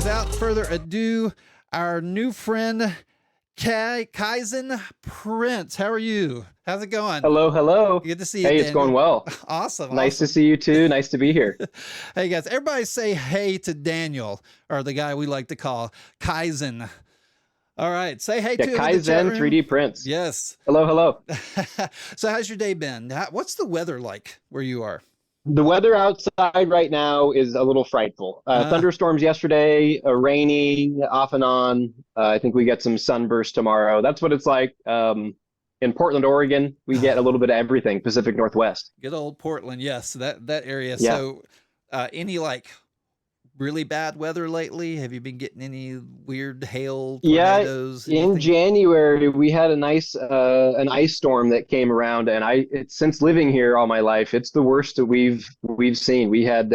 without further ado, our new friend, Kaizen3DPrints. How are you? How's it going? Hello, hello. Good to see you, Hey, it's Daniel. going well. Awesome. Nice to Awesome. see you too. Nice to be here. Hey, guys, everybody say hey to Daniel, or the guy we like to call Kaizen. All right. Say hey Yeah, to him in the chat Kaizen room. 3D prints. Yes. Hello, hello. So how's your day been? What's the weather like where you are? The weather outside right now is a little frightful. Thunderstorms yesterday, rainy off and on. I think we get some sunburst tomorrow. That's what it's like. In Portland, Oregon, we get a little bit of everything, Pacific Northwest. Good old Portland. Yes, that area. Yeah. So any like really bad weather lately? Have you been getting any weird hail, Yeah, tornadoes, in anything? January we had a nice an ice storm that came around, and since living here all my life, it's the worst that we've seen. We had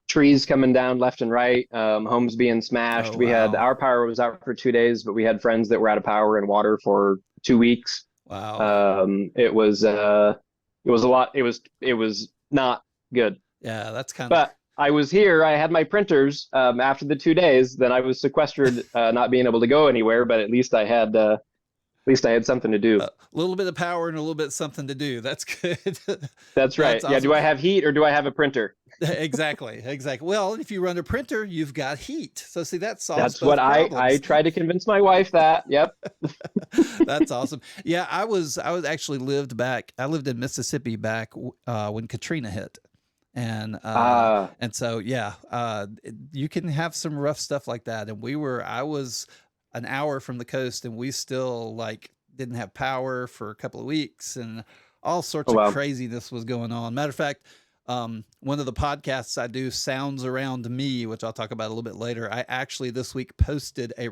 trees coming down left and right, homes being smashed. Oh, We had wow. our power was out for 2 days, but we had friends that were out of power and water for 2 weeks. Wow. It was a lot. It was not good. Yeah, that's kind of But I was here. I had my printers after the 2 days. Then I was sequestered, not being able to go anywhere. But at least I had something to do. a little bit of power and a little bit something to do. That's good. That's right. That's Yeah. awesome. Do I have heat or do I have a printer? Exactly. Exactly. Well, if you run a printer, you've got heat. So see, that solves That's both what I problems. try to convince my wife that. Yep. That's awesome. Yeah, I was actually lived back. I lived in Mississippi back when Katrina hit, and Ah, so yeah, you can have some rough stuff like that. And I was an hour from the coast, and we still like didn't have power for a couple of weeks, and all sorts oh of wow. craziness was going on. Matter of fact, one of the podcasts I do, Sounds Around Me, which I'll talk about a little bit later. I actually this week posted a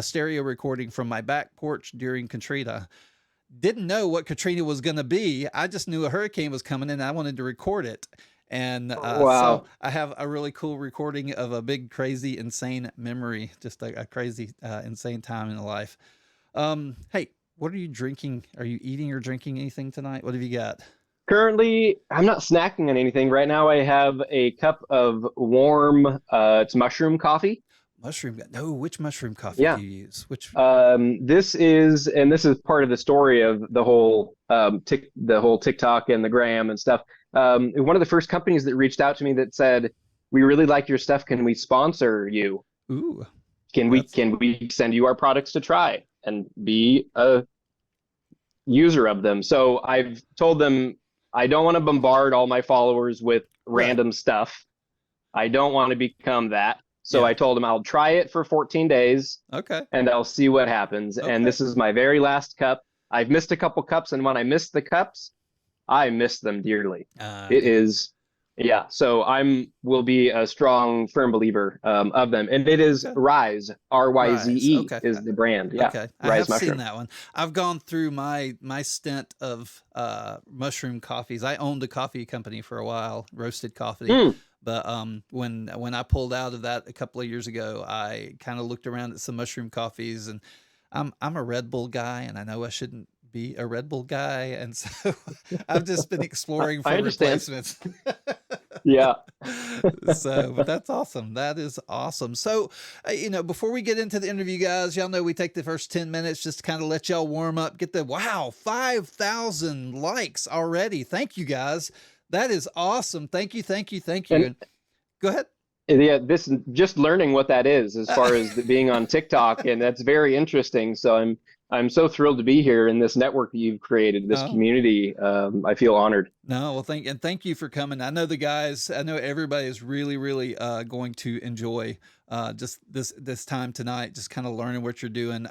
stereo recording from my back porch during Katrina. Didn't know what Katrina was going to be. I just knew a hurricane was coming and I wanted to record it. And so Wow. I have a really cool recording of a big, crazy, insane memory, just a crazy, insane time in life. Hey, what are you drinking? Are you eating or drinking anything tonight? What have you got? Currently, I'm not snacking on anything. Right now, I have a cup of warm, it's mushroom coffee. Mushroom. No, which mushroom coffee do Yeah. you use? Which? This is part of the story of the whole TikTok and the gram and stuff. One of the first companies that reached out to me that said, "We really like your stuff. Can we sponsor you? Ooh, Can we that's can we send you our products to try and be a user of them?" So I've told them I don't want to bombard all my followers with right. random stuff. I don't want to become that. So Yeah. I told them I'll try it for 14 days Okay. and I'll see what happens. And Okay. this is my very last cup. I've missed a couple cups, and when I miss the cups, I miss them dearly. It Okay. is, yeah. So will be a strong, firm believer of them, and it is Okay. Rise, Rise. RYZE Okay. is the brand. Yeah, Okay. I Rise have seen Mushroom. that one. I've gone through my stint of mushroom coffees. I owned a coffee company for a while, roasted coffee. Mm, But when I pulled out of that a couple of years ago, I kind of looked around at some mushroom coffees, and I'm a Red Bull guy, and I know I shouldn't be a Red Bull guy, and so I've just been exploring I for understand. replacements. Yeah. So, but that's awesome. That is awesome. So, before we get into the interview, guys, y'all know we take the first 10 minutes just to kind of let y'all warm up, get the wow, 5,000 likes already. Thank you, guys. That is awesome. Thank you, thank you, thank you. And And go ahead. yeah, this just learning what that is as far as being on TikTok, and that's very interesting. So I'm so thrilled to be here in this network that you've created, this Oh, community. I feel honored. no, well, thank you for coming. I know the guys, I know everybody is really, really going to enjoy just this time tonight, just kind of learning what you're doing.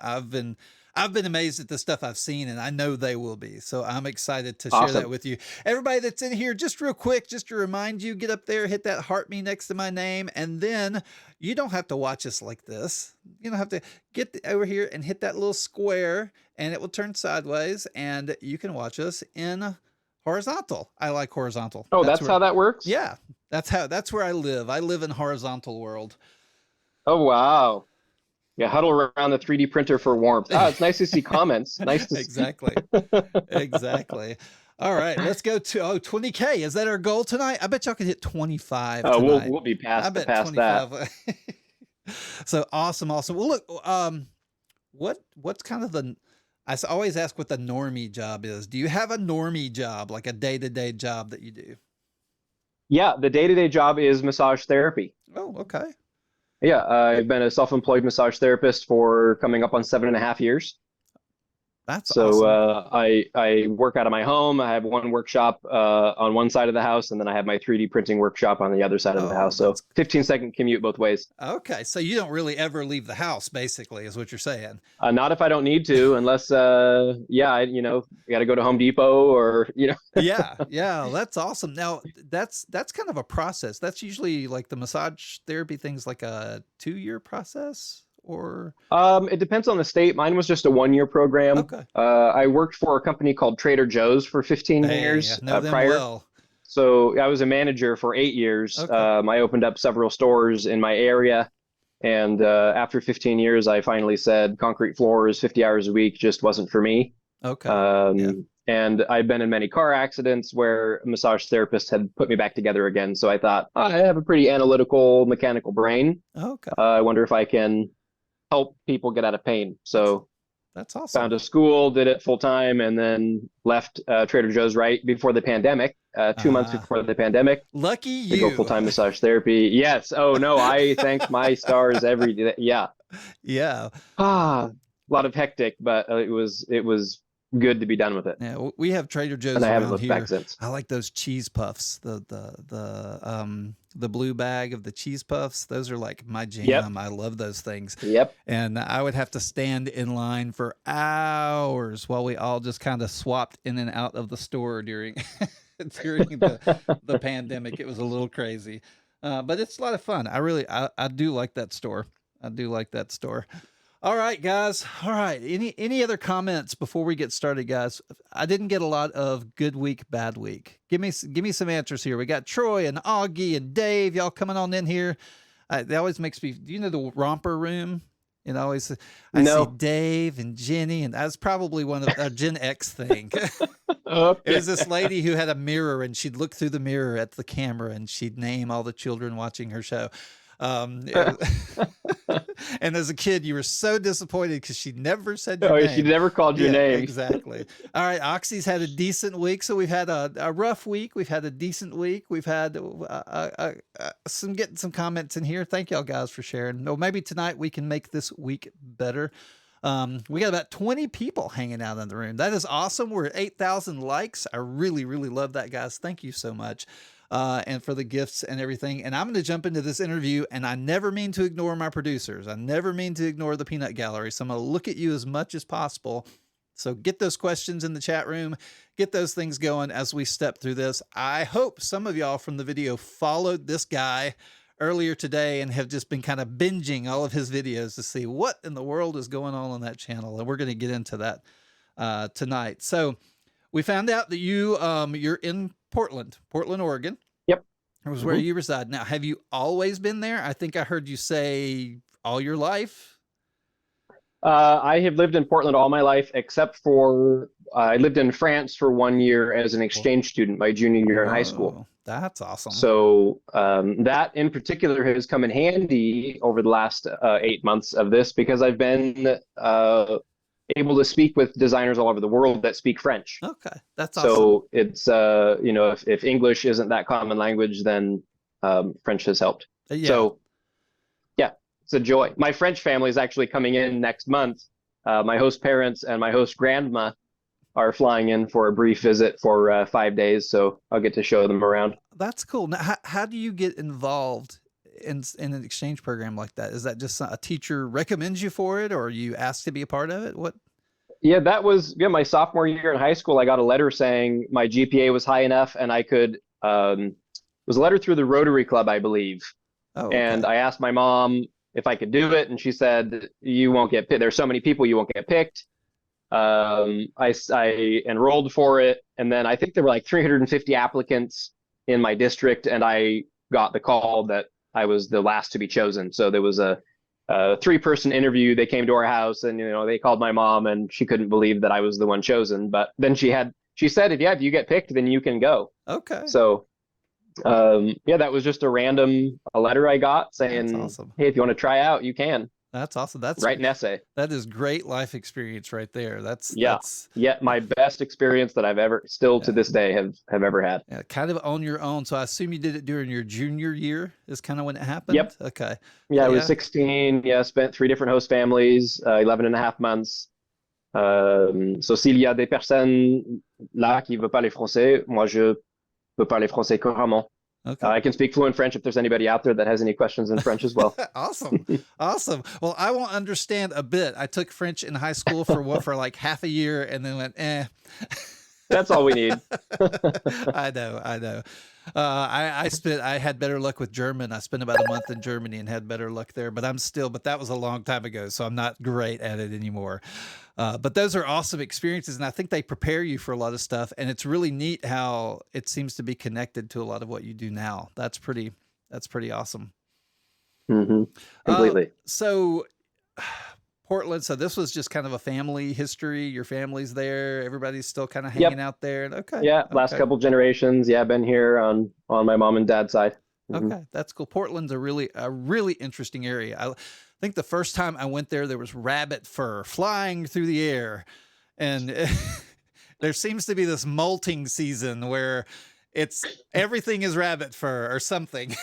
I've been amazed at the stuff I've seen, and I know they will be. So I'm excited to share that Awesome. with you. Everybody that's in here, just real quick, just to remind you, get up there, hit that heart me next to my name, and then you don't have to watch us like this. You don't have to over here and hit that little square, and it will turn sideways, and you can watch us in horizontal. I like horizontal. Oh, That's that's where, how that works? yeah, that's where I live. I live in horizontal world. Oh, wow. Yeah, huddle around the 3D printer for warmth. Ah, it's nice to see comments. Nice to see. Exactly. Exactly. All right, let's go to 20K. Is that our goal tonight? I bet y'all could hit 25 We'll tonight. we'll be I past bet past that. 25. So awesome. Well, look, what's kind of always ask what the normie job is. Do you have a normie job, like a day-to-day job that you do? Yeah, the day-to-day job is massage therapy. Oh, okay. Yeah, I've been a self-employed massage therapist for coming up on 7.5 years. That's So awesome. I work out of my home. I have one workshop on one side of the house, and then I have my 3D printing workshop on the other side of the Oh, house. So that's 15-second commute both ways. okay. So you don't really ever leave the house, basically, is what you're saying. Not if I don't need to, unless yeah, I got to go to Home Depot or Yeah, yeah, that's awesome. Now, that's kind of a process. That's usually like the massage therapy thing's like a 2-year process, or It depends on the state. Mine was just a 1-year program. okay. I worked for a company called Trader Joe's for 15 Hey, I years know them prior. well. So I was a manager for 8 years. Okay. I opened up several stores in my area. And after 15 years, I finally said concrete floors, 50 hours a week just wasn't for me. Okay. Yeah. And I've been in many car accidents where a massage therapist had put me back together again. So I thought, I have a pretty analytical, mechanical brain. Okay. I wonder if I can help people get out of pain. So That's awesome. found a school, did it full time, and then left Trader Joe's right before the pandemic, 2 months before the pandemic, Lucky to go you. full-time massage therapy. Yes. Oh no, I thank my stars every day. Yeah. Yeah. A lot of hectic, but it was good to be done with it. Yeah, we have Trader Joe's And I haven't around looked back here. since. I like those cheese puffs. The blue bag of the cheese puffs. Those are like my jam. Yep. I love those things. Yep. And I would have to stand in line for hours while we all just kind of swapped in and out of the store during during the pandemic. It was a little crazy. But it's a lot of fun. I do like that store. I do like that store. All right, guys. All right. Any other comments before we get started, guys? I didn't get a lot of good week, bad week. Give me some answers here. We got Troy and Augie and Dave. Y'all coming on in here. That always makes me. Do you know the romper room? Always I see No. Dave and Jenny, and that's probably one of a Gen X thing. Okay. It was this lady who had a mirror, and she'd look through the mirror at the camera, and she'd name all the children watching her show. And as a kid, you were so disappointed because she never said your name. She never called your name. Exactly. All right, Oxy's had a decent week, so we've had a rough week. We've had a decent week. We've had getting some comments in here. Thank y'all guys for sharing. No, maybe tonight we can make this week better. We got about 20 people hanging out in the room. That is awesome. We're at 8,000 likes. I really, really love that, guys. Thank you so much. And for the gifts and everything. And I'm going to jump into this interview, and I never mean to ignore my producers. I never mean to ignore the peanut gallery. So I'm going to look at you as much as possible. So get those questions in the chat room, get those things going as we step through this. I hope some of y'all from the video followed this guy earlier today and have just been kind of binging all of his videos to see what in the world is going on that channel. And we're going to get into that tonight. So we found out that you're in Portland, Oregon. Yep. It was where you reside. Now, have you always been there? I think I heard you say all your life. I have lived in Portland all my life, except for I lived in France for 1 year as an exchange student my junior year in high school. That's awesome. So that in particular has come in handy over the last 8 months of this, because I've been able to speak with designers all over the world that speak French. Okay, that's awesome. So it's if English isn't that common language, then French has helped. Yeah. So yeah, it's a joy. My French family is actually coming in next month. My host parents and my host grandma are flying in for a brief visit for 5 days, so I'll get to show them around. That's cool. Now, how do you get involved in an exchange program like that? Is that just a teacher recommends you for it, or are you asked to be a part of it? What? Yeah, that was my sophomore year in high school. I got a letter saying my GPA was high enough and I could, it was a letter through the Rotary Club, I believe. Oh, okay. And I asked my mom if I could do it, and she said, you won't get picked. There's so many people, you won't get picked. I enrolled for it, and then I think there were like 350 applicants in my district, and I got the call that I was the last to be chosen. So there was a 3-person interview. They came to our house, and they called my mom, and she couldn't believe that I was the one chosen. But then she said, if you get picked, then you can go. Okay. So Yeah, that was just a letter I got That's saying, awesome. hey, if you want to try out, you can That's awesome. write an essay. That is great life experience right there. Yeah. Yeah. My best experience that I've ever, still to yeah, this day, have ever had. yeah, kind of on your own. So I assume you did it during your junior year is kind of when it happened. Yep. Okay. Yeah. So I was yeah. 16. Yeah. Spent 3 different host families, 11 and a half months. So s'il y a des personnes là qui veulent parler français, moi je peux parler français couramment. Okay. I can speak fluent French if there's anybody out there that has any questions in French as well. Awesome. Awesome. Well, I won't understand a bit. I took French in high school for like half a year and then went, eh. That's all we need. I know. I had better luck with German. I spent about a month in Germany and had better luck there, but that was a long time ago. So I'm not great at it anymore. But those are awesome experiences. And I think they prepare you for a lot of stuff. And it's really neat how it seems to be connected to a lot of what you do now. That's pretty awesome. Mm-hmm. Completely. So Portland. So this was just kind of a family history. Your family's there. Everybody's still kind of hanging out there. Okay. Yeah. Last couple generations. Yeah. Been here on my mom and dad's side. Mm-hmm. Okay. That's cool. Portland's a really interesting area. I think the first time I went there was rabbit fur flying through the air. And there seems to be this molting season where everything is rabbit fur or something.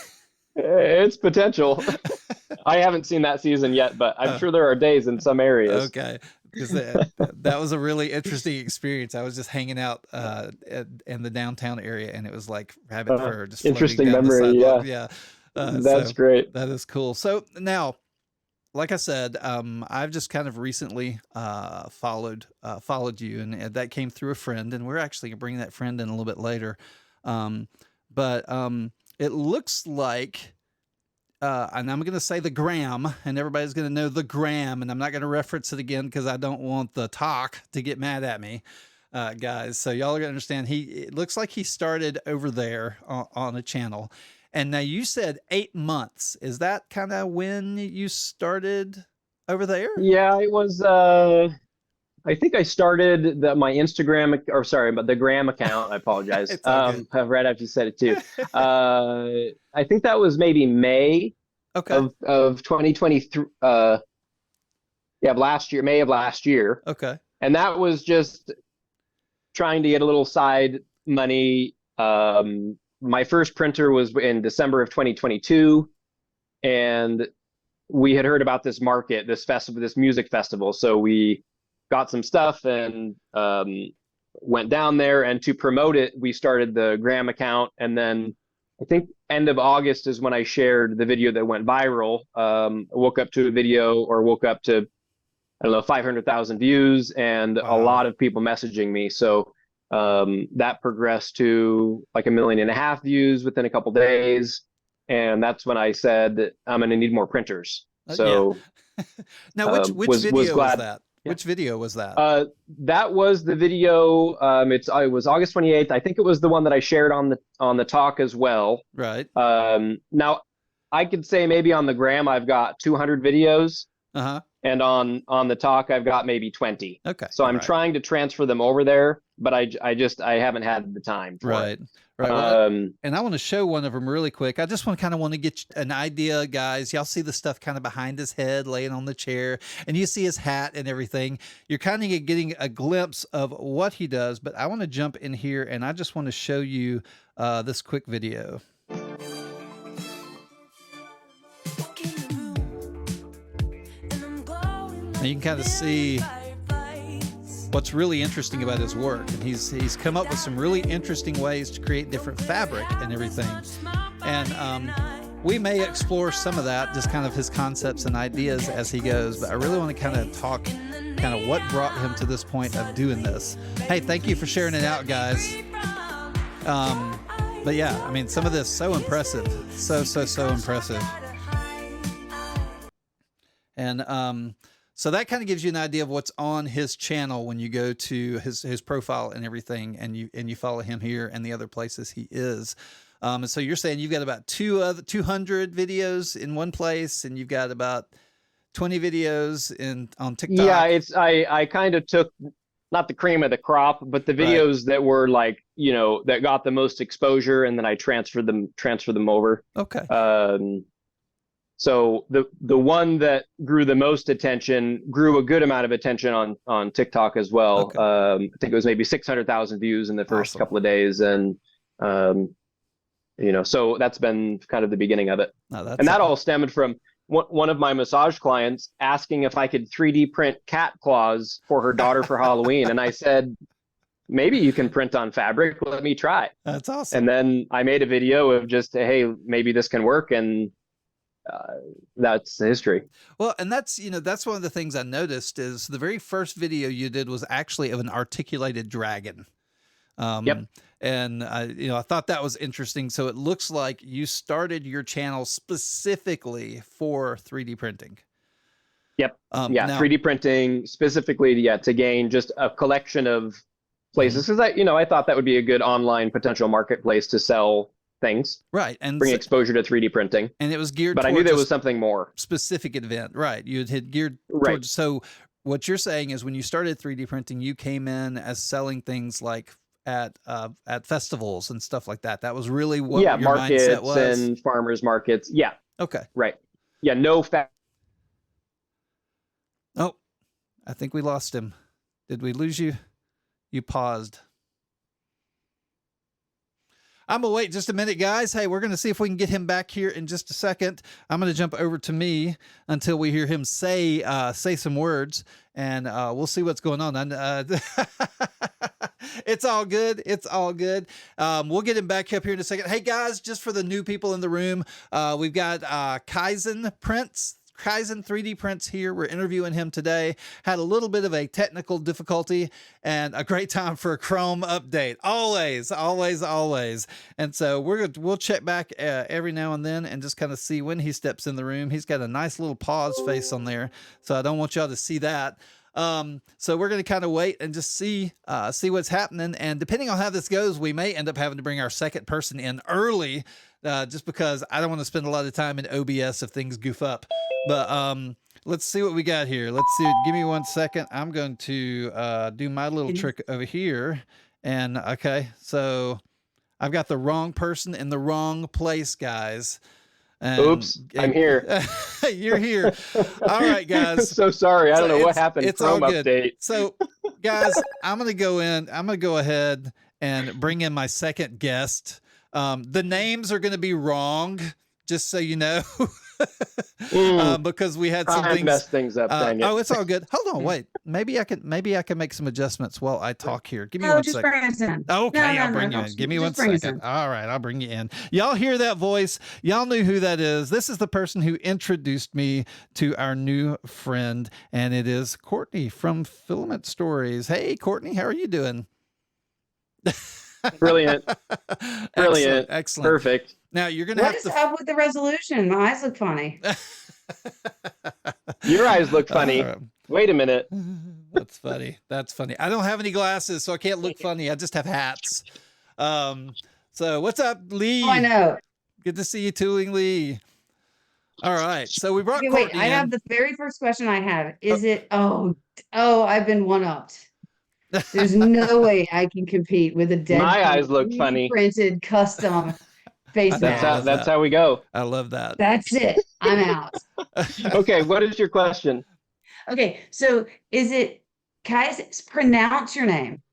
It's potential. I haven't seen that season yet, but I'm sure there are days in some areas. Okay. Because that was a really interesting experience. I was just hanging out in the downtown area, and it was like rabbit fur just interesting floating down memory. the sidewalk. Yeah. That's great. That is cool. So now, like I said, I've just kind of recently followed you, and that came through a friend, and we're actually gonna bring that friend in a little bit later. But it looks like, and I'm going to say the gram, and everybody's going to know the gram, and I'm not going to reference it again because I don't want the talk to get mad at me, guys. So y'all are going to understand. It looks like he started over there on a channel. And now you said 8 months. Is that kind of when you started over there? Yeah, it was. I think I started my Instagram, or sorry, but the Gram account. I apologize. Right after you said it too. I think that was maybe May of 2023. Yeah, May of last year. Okay. And that was just trying to get a little side money. My first printer was in December of 2022, and we had heard about this market, this festival, this music festival. So we got some stuff and went down there, and to promote it, we started the Gram account. And then I think end of August is when I shared the video that went viral. Woke up to a video, or woke up to, I don't know, 500,000 views, and a lot of people messaging me. So that progressed to like 1.5 million views within a couple days. And that's when I said, I'm going to need more printers. So now, which video was that? Yeah. Which video was that? That was the video. It was August 28th. I think it was the one that I shared on the talk as well. Right. Now I could say maybe on the Gram I've got 200 videos. And on the talk I've got maybe 20. Okay. So I'm trying to transfer them over there, but I haven't had the time for it. Right. Well, and I want to show one of them really quick. I just want to get an idea, guys. Y'all see the stuff kind of behind his head, laying on the chair, and you see his hat and everything. You're kind of getting a glimpse of what he does, but I want to jump in here, and I just want to show you this quick video. And you can kind of see what's really interesting about his work, and he's come up with some really interesting ways to create different fabric and everything. And we may explore some of that, just kind of his concepts and ideas as he goes. But I really want to kind of talk what brought him to this point of doing this. Hey, thank you for sharing it out, guys. But yeah, I mean, some of this so impressive, so impressive. And so that kind of gives you an idea of what's on his channel when you go to his profile and everything, and you follow him here and the other places he is. And so you're saying you've got about 200 videos in one place, and you've got about 20 videos on TikTok. Yeah, I kind of took not the cream of the crop, but the Right. videos that were like, that got the most exposure, and then I transferred them over. Okay. So the one that grew the most attention grew a good amount of attention on TikTok as well. Okay. I think it was maybe 600,000 views in the first Awesome. couple of days, and so that's been kind of the beginning of it. No, that's And that all stemmed from one of my massage clients asking if I could 3D print cat claws for her daughter for Halloween, and I said, maybe you can print on fabric. Let me try. That's awesome. And then I made a video of just, hey, maybe this can work, and that's history. Well, and that's one of the things I noticed is the very first video you did was actually of an articulated dragon. Yep. And I thought that was interesting. So it looks like you started your channel specifically for 3D printing. Yep. Yeah. Now, 3D printing specifically, to gain just a collection of places, because I thought that would be a good online potential marketplace to sell things, right, and bring exposure to 3D printing. And it was geared, but I knew there was something more specific event, right? You had geared right. towards. So what you're saying is, when you started 3D printing, you came in as selling things like at festivals and stuff like that. That was really what your markets mindset was. And farmers markets. Yeah. Okay. Right. Yeah. No fact. Oh, I think we lost him. Did we lose you? You paused. I'm going to wait just a minute, guys. Hey, we're going to see if we can get him back here in just a second. I'm going to jump over to me until we hear him say some words, and we'll see what's going on. It's all good. It's all good. We'll get him back up here in a second. Hey, guys, just for the new people in the room, we've got Kaizen3DPrints here. We're interviewing him today. Had a little bit of a technical difficulty, and a great time for a Chrome update. Always, always, always. And so we'll check back every now and then and just kind of see when he steps in the room. He's got a nice little pause face on there, so I don't want y'all to see that. So we're going to kind of wait and just see what's happening. And depending on how this goes, we may end up having to bring our second person in early, just because I don't want to spend a lot of time in OBS if things goof up. But let's see what we got here. Let's see. Give me 1 second. I'm going to do my little trick over here. And okay, so I've got the wrong person in the wrong place, guys. And, oops, I'm here. You're here. All right, guys. I'm so sorry. I don't know what happened. It's Chrome all good. Update. So, guys, I'm going to go in. I'm going to go ahead and bring in my second guest. The names are going to be wrong, just so you know. Because we had some things messed things up. Oh, it's all good. Hold on, wait. Maybe I can make some adjustments while I talk here. Give me 1 second. Bring us in. Okay, I'll bring you in. Give me 1 second. All right, I'll bring you in. Y'all hear that voice? Y'all knew who that is. This is the person who introduced me to our new friend, and it is Courtney from Filament Stories. Hey, Courtney, how are you doing? Brilliant. Brilliant. Excellent. Perfect. Now you're going to have to... What is up with the resolution? My eyes look funny. Your eyes look funny. Wait a minute. That's funny. That's funny. I don't have any glasses, so I can't look funny. I just have hats. So what's up, Lee? Oh, I know. Good to see you too, Lee. All right. So we brought Courtney wait, I have the very first question I have. Is it, I've been one-upped. There's no way I can compete with a dead my eyes look funny printed custom face mask. That's how we go. I love that. That's it. I'm out. Okay, what is your question? Okay, so is it Kaizen? Pronounce your name.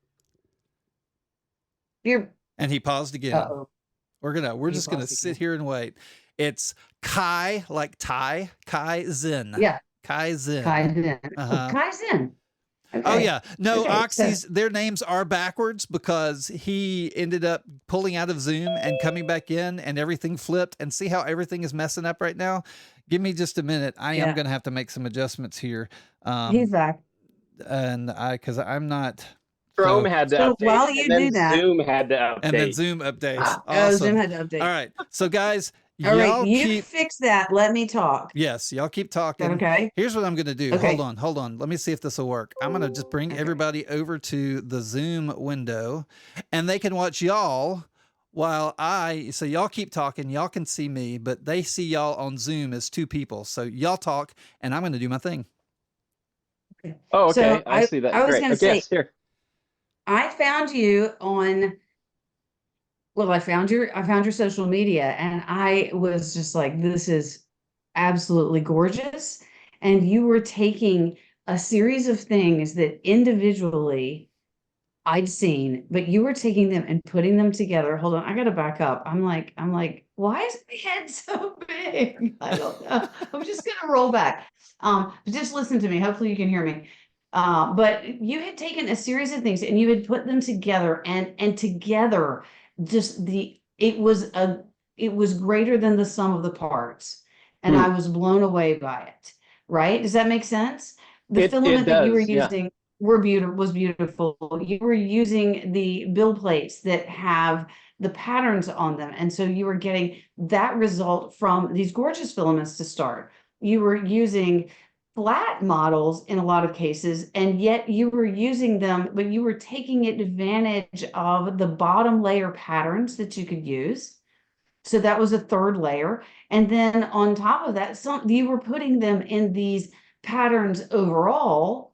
And he paused again. Uh-oh. We're just gonna sit here and wait. It's Kai, like Thai, Kaizen. Yeah. Kaizen. Kaizen. Uh-huh. Kaizen. Okay. Oh yeah, no, okay, Oxy's their names are backwards because he ended up pulling out of Zoom and coming back in, and everything flipped. And see how everything is messing up right now. Give me just a minute. I am going to have to make some adjustments here. He's back, and because I'm not. Chrome had to update. While you do that, Zoom had to update. And then Zoom updates. Awesome. Oh, Zoom had to update. All right, so guys. All right, you fix that. Let me talk. Yes, y'all keep talking. Okay. Here's what I'm going to do. Okay. Hold on. Let me see if this will work. I'm going to just bring everybody over to the Zoom window, and they can watch y'all while so y'all keep talking. Y'all can see me, but they see y'all on Zoom as two people. So y'all talk, and I'm going to do my thing. Okay. Oh, okay. So I see that. I was Great. going to okay, say, yes, here. I found you on, well, I found your social media, and I was just like, this is absolutely gorgeous. And you were taking a series of things that individually I'd seen, but you were taking them and putting them together. Hold on, I gotta back up. I'm like, why is my head so big? I don't know. I'm just gonna roll back. Just listen to me. Hopefully you can hear me. But you had taken a series of things and you had put them together, and together, just it was greater than the sum of the parts. And Hmm. I was blown away by it. Right? Does that make sense? The It filament that you were does, yeah. using was beautiful. You were using the build plates that have the patterns on them. And so you were getting that result from these gorgeous filaments to start. You were using flat models in a lot of cases, and yet you were using them, but you were taking advantage of the bottom layer patterns that you could use. So that was a third layer. And then on top of that, you were putting them in these patterns overall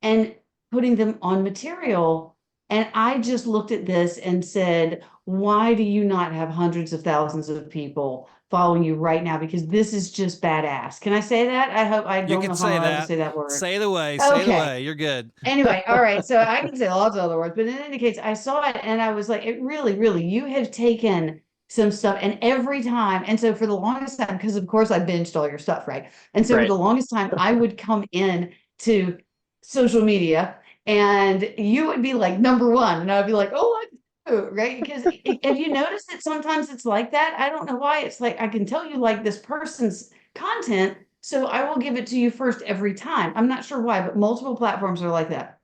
and putting them on material. And I just looked at this and said, why do you not have hundreds of thousands of people following you right now? Because this is just badass. Can I say that? I hope I You don't can know how I'm say allowed to that. say that word. Say the way. Say the Okay. way. You're good. Anyway, all right. So I can say lots of other words, but in any case, I saw it and I was like, it really, really, you have taken some stuff, and every time, and so for the longest time, because of course I binged all your stuff, right? And so for Right. the longest time, I would come in to social media and you would be like number one, and I would be like, oh, I do, right? Because have you noticed that sometimes it's like that? I don't know why. It's like I can tell you like this person's content, so I will give it to you first every time. I'm not sure why, but multiple platforms are like that.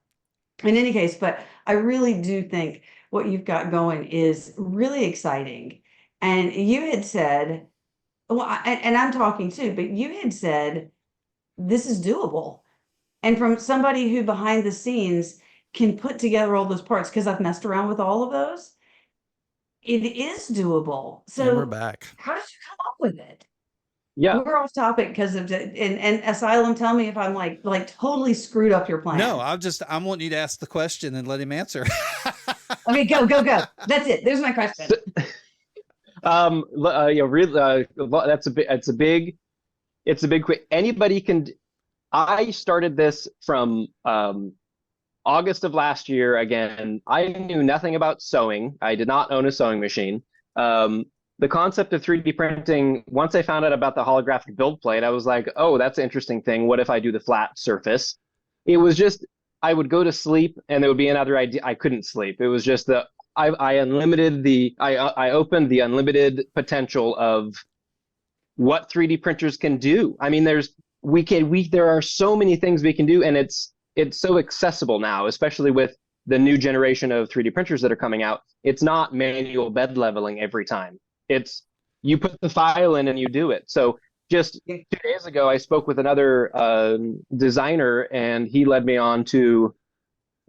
In any case, but I really do think what you've got going is really exciting. And you had said, well, and I'm talking too, but you had said this is doable. And from somebody who behind the scenes can put together all those parts, because I've messed around with all of those, it is doable. And we're So back. how did you come up with it? Yeah. We're off topic because of and Asylum, tell me if I'm like totally screwed up your No, plan. I'm wanting you to ask the question and let him answer. Okay, go, go, go. That's it. There's my So, question. really, it's a big, anybody can, I started this from August of last year. Again, I knew nothing about sewing. I did not own a sewing machine. The concept of 3D printing, once I found out about the holographic build plate, I was like, oh, that's an interesting thing. What if I do the flat surface? It was just, I would go to sleep and there would be another idea. I couldn't sleep. It was just I opened the unlimited potential of what 3D printers can do. I mean, there are so many things we can do, and it's so accessible now, especially with the new generation of 3D printers that are coming out. It's not manual bed leveling every time. It's you put the file in and you do it. So just 2 days ago, I spoke with another designer, and he led me on to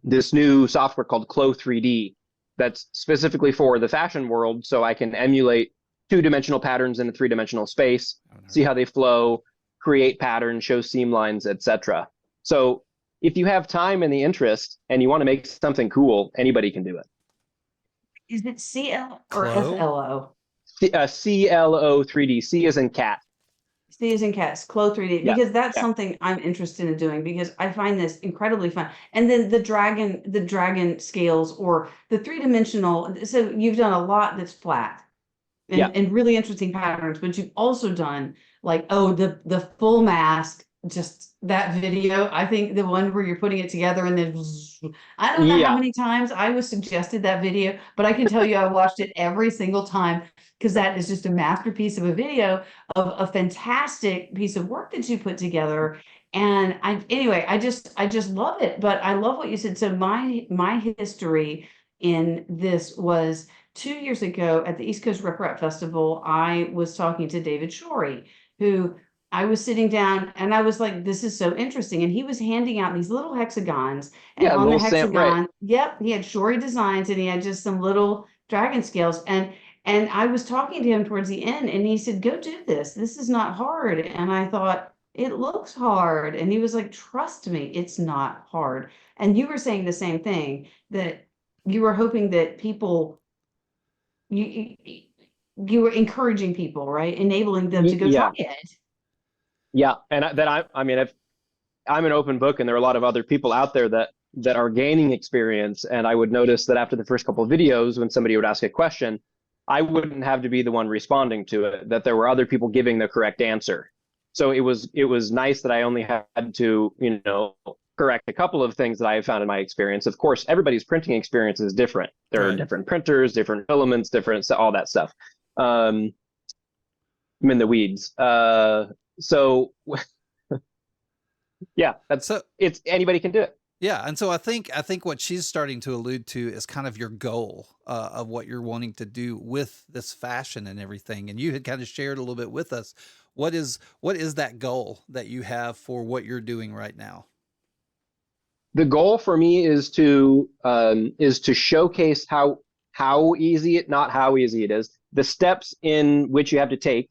this new software called Clo3D that's specifically for the fashion world, so I can emulate two-dimensional patterns in a three-dimensional space, see how they flow, create patterns, show seam lines, etc. So if you have time and the interest and you want to make something cool, anybody can do it. Is it CL or Clo? FLO? CLO3D. C is in cat. C is in cats, Clo3D, Yeah. because that's Yeah. something I'm interested in doing because I find this incredibly fun. And then the dragon scales or the three-dimensional. So you've done a lot that's flat Yeah. and really interesting patterns, but you've also done like, oh, the full mask, just that video. I think the one where you're putting it together and then I don't know how Yeah. many times I was suggested that video, but I can tell you I watched it every single time because that is just a masterpiece of a video of a fantastic piece of work that you put together. And anyway, I just love it. But I love what you said. So my history in this was 2 years ago at the East Coast Rip Rap Festival. I was talking to David Shorey, who I was sitting down and I was like, this is so interesting. And he was handing out these little hexagons, and Yeah. on the Little Sam. Right. hexagon, yep, he had Shorey designs and he had just some little dragon scales. And I was talking to him towards the end and he said, go do this. This is not hard. And I thought, it looks hard. And he was like, trust me, it's not hard. And you were saying the same thing, that you were hoping that people, you were encouraging people, right? Enabling them to go try Yeah, it. yeah. And I mean, if I'm an open book, and there are a lot of other people out there that are gaining experience, and I would notice that after the first couple of videos, when somebody would ask a question, I wouldn't have to be the one responding to it, that there were other people giving the correct answer. So it was nice that I only had to, correct a couple of things that I have found in my experience. Of course, everybody's printing experience is different. There are different printers, different filaments, different, all that stuff. I'm in the weeds. So yeah, it's anybody can do it. Yeah, and so I think what she's starting to allude to is kind of your goal of what you're wanting to do with this fashion and everything. And you had kind of shared a little bit with us. What is that goal that you have for what you're doing right now? The goal for me is to showcase how easy it, not how easy it is, the steps in which you have to take,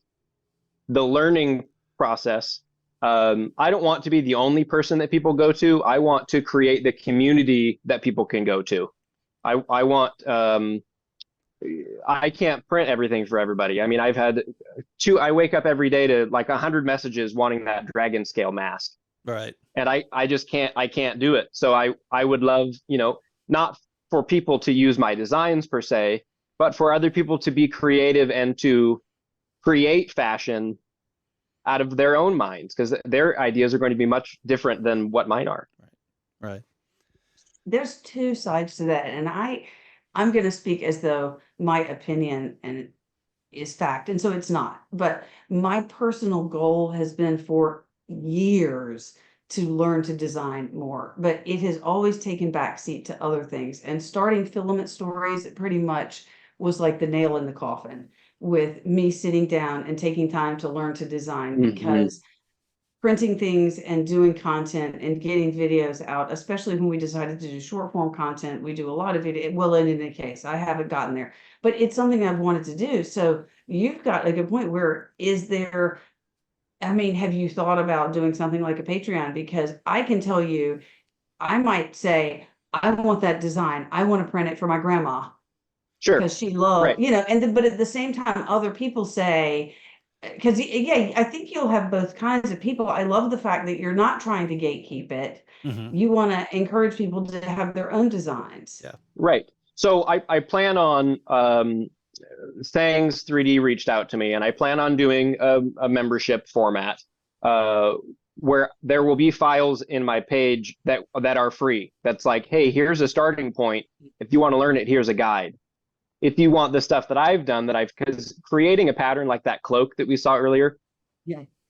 the learning process. I don't want to be the only person that people go to. I want to create the community that people can go to. I want, I can't print everything for everybody. I mean, I wake up every day to like 100 messages wanting that dragon scale mask. Right. And I just can't do it. So I would love, not for people to use my designs per se, but for other people to be creative and to create fashion out of their own minds, because their ideas are going to be much different than what mine are. Right. There's two sides to that, and I'm going to speak as though my opinion and is fact, and so it's not. But my personal goal has been for years to learn to design more, but it has always taken backseat to other things. And starting Filament Stories, it pretty much was like the nail in the coffin, with me sitting down and taking time to learn to design, because printing things and doing content and getting videos out, especially when we decided to do short form content, we do a lot of video. Well, in any case, I haven't gotten there, but it's something I've wanted to do. So you've got a good point. Have you thought about doing something like a Patreon? Because I can tell you, I might say, I want that design. I want to print it for my grandma. Sure. Because she loved, right. But at the same time, other people say, because I think you'll have both kinds of people. I love the fact that you're not trying to gatekeep it. Mm-hmm. You want to encourage people to have their own designs. Yeah. Right. So I plan on, Kaizen3D reached out to me, and I plan on doing a membership format where there will be files in my page that are free. That's like, hey, here's a starting point. If you want to learn it, here's a guide. If you want the stuff that I've done, because creating a pattern like that cloak that we saw earlier,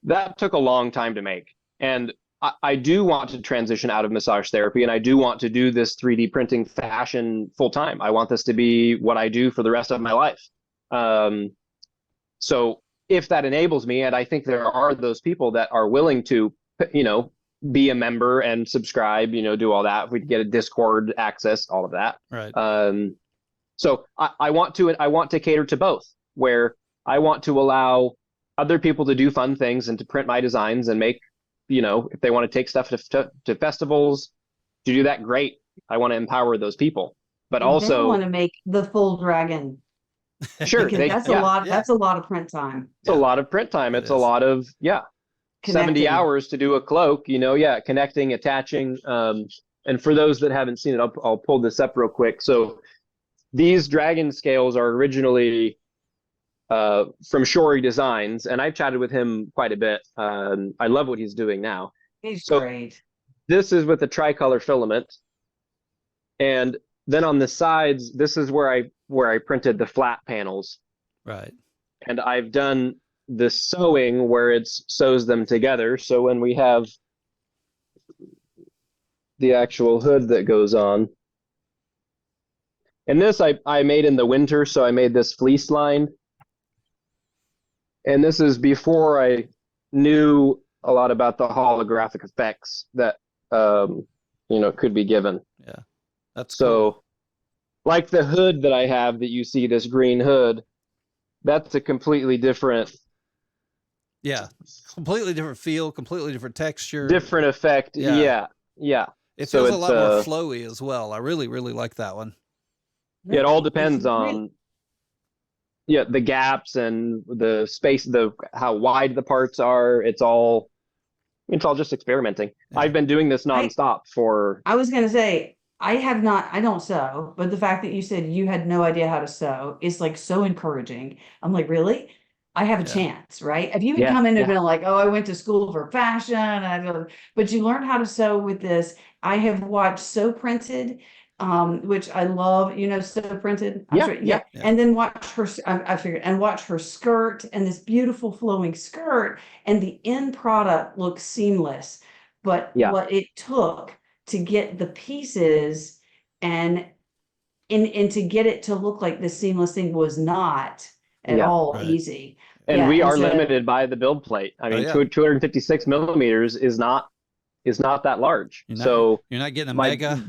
that took a long time to make. And I do want to transition out of massage therapy, and I do want to do this 3D printing fashion full time. I want this to be what I do for the rest of my life. So if that enables me, and I think there are those people that are willing to, be a member and subscribe, do all that. If we get a Discord access, all of that. Right. So I want to cater to both, where I want to allow other people to do fun things and to print my designs and make, if they want to take stuff to festivals, to do that, great. I want to empower those people, but also they want to make the full dragon. Sure, that's a lot. That's a lot of print time. It's a lot of print time. It's a lot of 70 hours to do a cloak. Connecting, attaching. And for those that haven't seen it, I'll pull this up real quick. So these dragon scales are originally from Shory Designs, and I've chatted with him quite a bit. I love what he's doing now. He's great. This is with the tricolor filament, and then on the sides, this is where I printed the flat panels. Right. And I've done the sewing where it sews them together. So when we have the actual hood that goes on, and this I made in the winter, so I made this fleece lined. And this is before I knew a lot about the holographic effects that could be given. Yeah, that's so cool. Like the hood that I have that you see, this green hood, that's a completely different Yeah. Completely different feel, completely different texture. Different effect. Yeah. Yeah. It So feels a it's lot more flowy as well. I really, really like that one. it all It's depends really on the gaps and the space, how wide the parts are. It's all just experimenting. Yeah. I've been doing this I nonstop for I was gonna say I don't sew, but the fact that you said you had no idea how to sew is like so encouraging. I'm like, really? I have a Yeah. chance, right? If you had yeah, come in and yeah, been like, oh, I went to school for fashion, but you learned how to sew with this. I have watched Sew Printed, which I love, Sew Printed. I'm yeah, sure, yeah, yeah. And then watch her, I figured, and watch her skirt and this beautiful flowing skirt, and the end product looks seamless. But yeah, what it took to get the pieces and and to get it to look like this seamless thing was not at yeah. all Right. easy. And Yeah, we and are so limited by the build plate. I Oh mean, yeah. 256 millimeters is not that large. So You're not getting a my mega.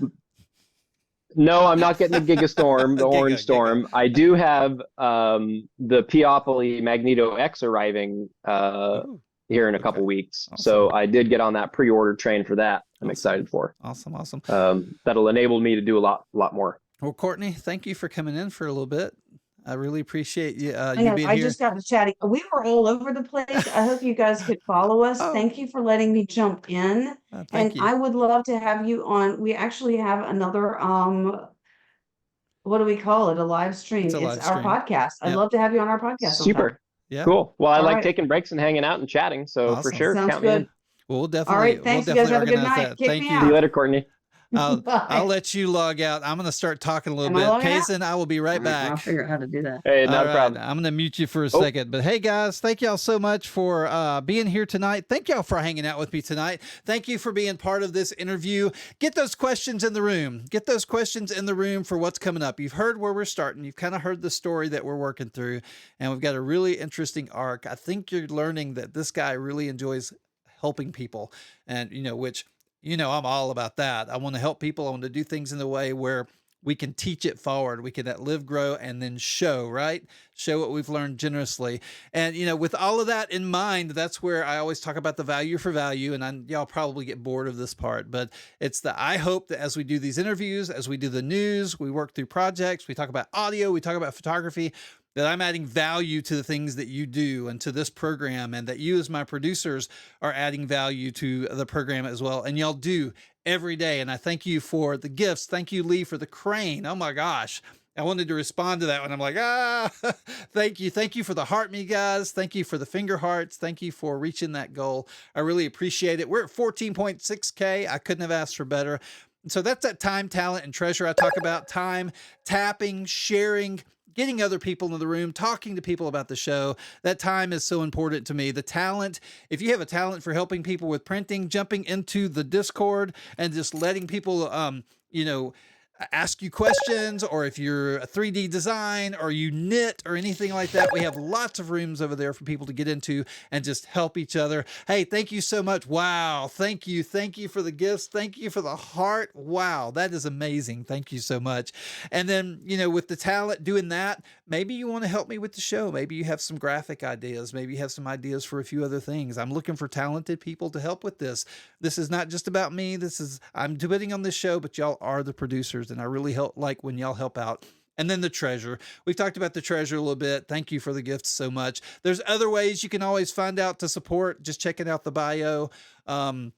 no, I'm not getting the Gigastorm, the Orange Giga. Storm. I do have the Peopoly Magneto X arriving Ooh, here in a okay. couple weeks. Awesome. So I did get on that pre-order train for that. I'm Awesome. excited for. Awesome. That'll enable me to do a lot more. Well, Courtney, thank you for coming in for a little bit. I really appreciate you I you know, being I here. just got to chatting. We were all over the place. I hope you guys could follow us. Oh, Thank you for letting me jump in. thank And you. I would love to have you on. We actually have another what do we call it? A live stream. It's a It's live our stream. podcast. I'd Yep. love to have you on our podcast sometime. Super. Yeah. Cool. Well, I All like right. taking breaks and hanging out and chatting. So for Awesome. sure, Sounds count me in. good. Well, we'll All definitely right. Thanks, you we'll guys. Have a definitely good organize night. that. Kick Thank me you. See you out. later, Courtney. I'll Bye. let you log out. I'm going to start talking a little Am I bit. logging out? Kaizen, I will be right All right, I'll back. figure out how to do that. Hey, All not a right, problem. I'm going to mute you for a Oh. second. But hey, guys, thank y'all so much for being here tonight. Thank y'all for hanging out with me tonight. Thank you for being part of this interview. Get those questions in the room. Get those questions in the room for what's coming up. You've heard where we're starting. You've kind of heard the story that we're working through. And we've got a really interesting arc. I think you're learning that this guy really enjoys helping people. And, which, I'm all about that. I want to help people. I want to do things in the way where we can teach it forward. We can live, grow, and then show, right? Show what we've learned generously. And, with all of that in mind, that's where I always talk about the value for value. And y'all probably get bored of this part, but I hope that as we do these interviews, as we do the news, we work through projects, we talk about audio, we talk about photography, that I'm adding value to the things that you do and to this program, and that you as my producers are adding value to the program as well. And y'all do every day. And I thank you for the gifts. Thank you, Lee, for the crane. Oh my gosh. I wanted to respond to that one. I'm like, thank you. Thank you for the heart me, guys. Thank you for the finger hearts. Thank you for reaching that goal. I really appreciate it. We're at 14.6K. I couldn't have asked for better. So that's that time, talent, and treasure I talk about. Time, tapping, sharing, getting other people in the room, talking to people about the show. That time is so important to me. The talent, if you have a talent for helping people with printing, jumping into the Discord and just letting people, ask you questions, or if you're a 3D design or you knit or anything like that, we have lots of rooms over there for people to get into and just help each other. Hey, thank you so much. Wow. Thank you. Thank you for the gifts. Thank you for the heart. Wow. That is amazing. Thank you so much. And then, with the talent doing that, maybe you want to help me with the show. Maybe you have some graphic ideas. Maybe you have some ideas for a few other things. I'm looking for talented people to help with this. This is not just about me. I'm debating on this show, but y'all are the producers, and I really like when y'all help out. And then the treasure. We've talked about the treasure a little bit. Thank you for the gifts so much. There's other ways you can always find out to support. Just checking out the bio. And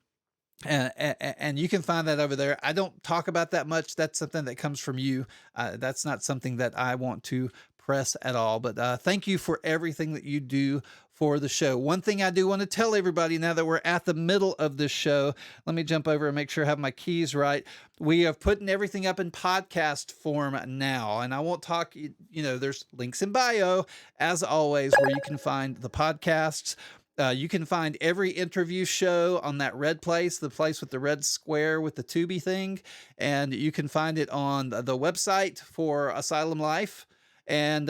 you can find that over there. I don't talk about that much. That's something that comes from you. That's not something that I want to press at all. But thank you for everything that you do for the show. One thing I do want to tell everybody now that we're at the middle of this show, let me jump over and make sure I have my keys right. We have putting everything up in podcast form now, and I won't talk, there's links in bio as always, where you can find the podcasts. You can find every interview show on that red place, the place with the red square with the Tubi thing. And you can find it on the website for Asylum Life. And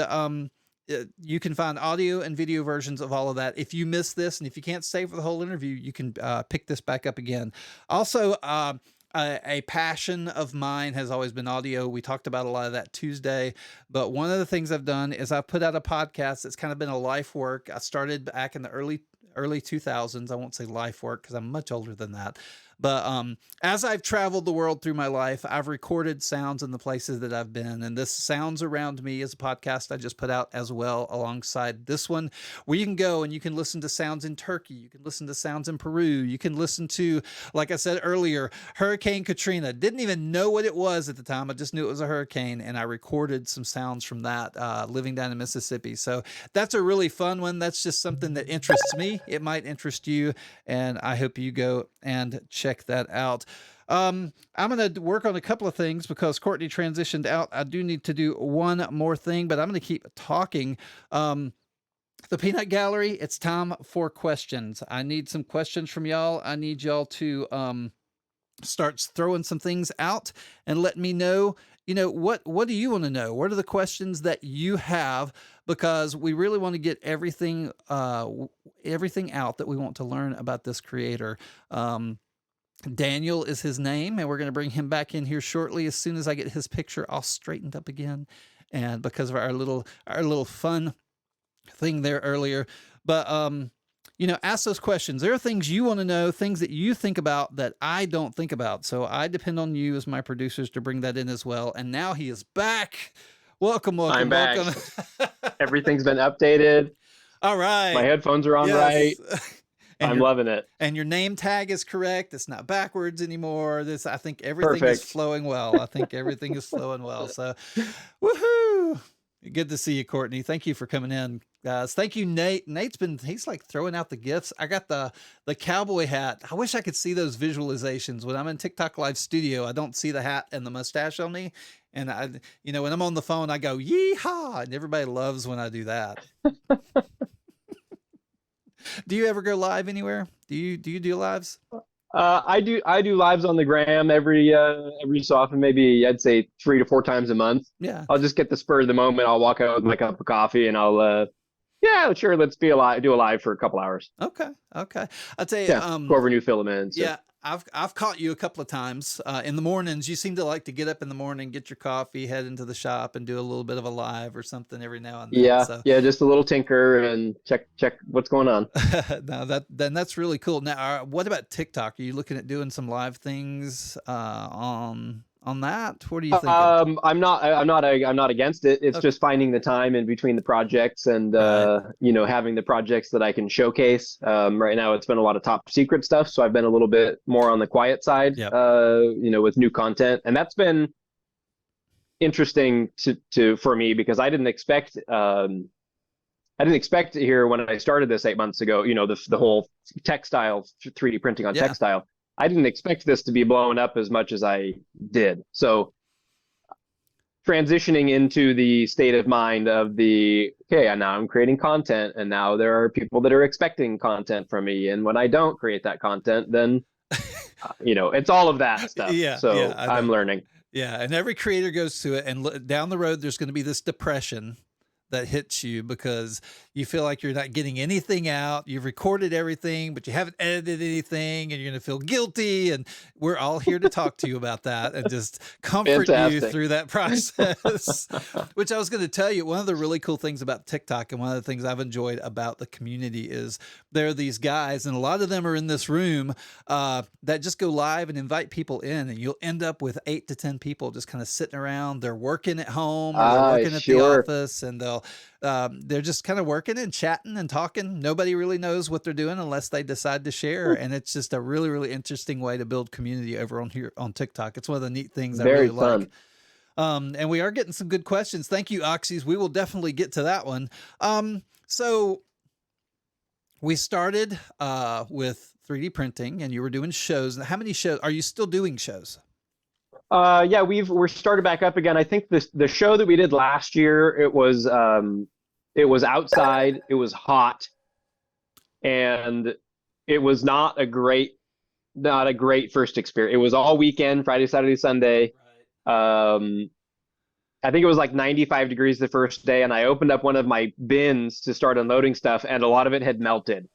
you can find audio and video versions of all of that. If you miss this, and if you can't stay for the whole interview, you can pick this back up again. Also, a passion of mine has always been audio. We talked about a lot of that Tuesday, but one of the things I've done is I've put out a podcast that's kind of been a life work. I started back in the early early 2000s. I won't say life work because I'm much older than that. But as I've traveled the world through my life, I've recorded sounds in the places that I've been. And this Sounds Around Me is a podcast I just put out as well alongside this one, where you can go and you can listen to sounds in Turkey. You can listen to sounds in Peru. You can listen to, like I said earlier, Hurricane Katrina. Didn't even know what it was at the time. I just knew it was a hurricane. And I recorded some sounds from that living down in Mississippi. So that's a really fun one. That's just something that interests me. It might interest you. And I hope you go and check that out. I'm going to work on a couple of things because Courtney transitioned out. I do need to do one more thing, but I'm going to keep talking. The Peanut Gallery, it's time for questions. I need some questions from y'all. I need y'all to start throwing some things out and let me know, what do you want to know? What are the questions that you have? Because we really want to get everything out that we want to learn about this creator. Daniel is his name, and we're going to bring him back in here shortly. As soon as I get his picture all straightened up again, and because of our little fun thing there earlier. But ask those questions. There are things you want to know, things that you think about that I don't think about. So I depend on you as my producers to bring that in as well. And now he is back. Welcome. I'm back. Welcome. Everything's been updated. All right. My headphones are on right. I'm loving it. And your name tag is correct. It's not backwards anymore. I think everything is flowing well. So, woohoo. Good to see you, Courtney. Thank you for coming in, guys. Thank you, Nate. He's like throwing out the gifts. I got the cowboy hat. I wish I could see those visualizations. When I'm in TikTok Live Studio, I don't see the hat and the mustache on me. And when I'm on the phone, I go, yeehaw. And everybody loves when I do that. Do you ever go live anywhere? Do you do lives? I do lives on the gram every so often, maybe I'd say 3 to 4 times a month. Yeah. I'll just get the spur of the moment. I'll walk out with my cup of coffee and I'll sure, let's do a live for a couple hours. Okay. I'd say go over new filaments. Yeah. I've caught you a couple of times in the mornings. You seem to like to get up in the morning, get your coffee, head into the shop, and do a little bit of a live or something every now and then. Yeah, just a little tinker and check what's going on. No, that's really cool. Now, what about TikTok? Are you looking at doing some live things on that? What do you think? I'm not against it. It's just finding the time in between the projects and having the projects that I can showcase. Right now it's been a lot of top secret stuff, so I've been a little bit more on the quiet side. Yep. With new content, and that's been interesting for me because I didn't expect to hear when I started this 8 months ago, the whole textile 3D printing on textile. I didn't expect this to be blowing up as much as I did. So transitioning into the state of mind of now I'm creating content, and now there are people that are expecting content from me. And when I don't create that content, then, it's all of that stuff. I'm learning. Yeah. And every creator goes through it, and down the road, there's going to be this depression that hits you because you feel like you're not getting anything out. You've recorded everything, but you haven't edited anything, and you're going to feel guilty. And we're all here to talk to you about that and just comfort you through that process, which I was going to tell you. One of the really cool things about TikTok, and one of the things I've enjoyed about the community, is there are these guys, and a lot of them are in this room that just go live and invite people in, and you'll end up with 8 to 10 people just kind of sitting around. They're working at home, or they're working at the office, and they're just kind of working and chatting and talking. Nobody really knows what they're doing unless they decide to share. And it's just a really, really interesting way to build community over on here on TikTok. It's one of the neat things I really like. And we are getting some good questions. Thank you, Oxys. We will definitely get to that one. So we started with 3D printing, and you were doing shows. How many shows? Are you still doing shows? We're started back up again. I think the show that we did last year, it was outside, it was hot, and it was not a great first experience. It was all weekend, Friday, Saturday, Sunday. Right. I think it was like 95 degrees the first day, and I opened up one of my bins to start unloading stuff, and a lot of it had melted.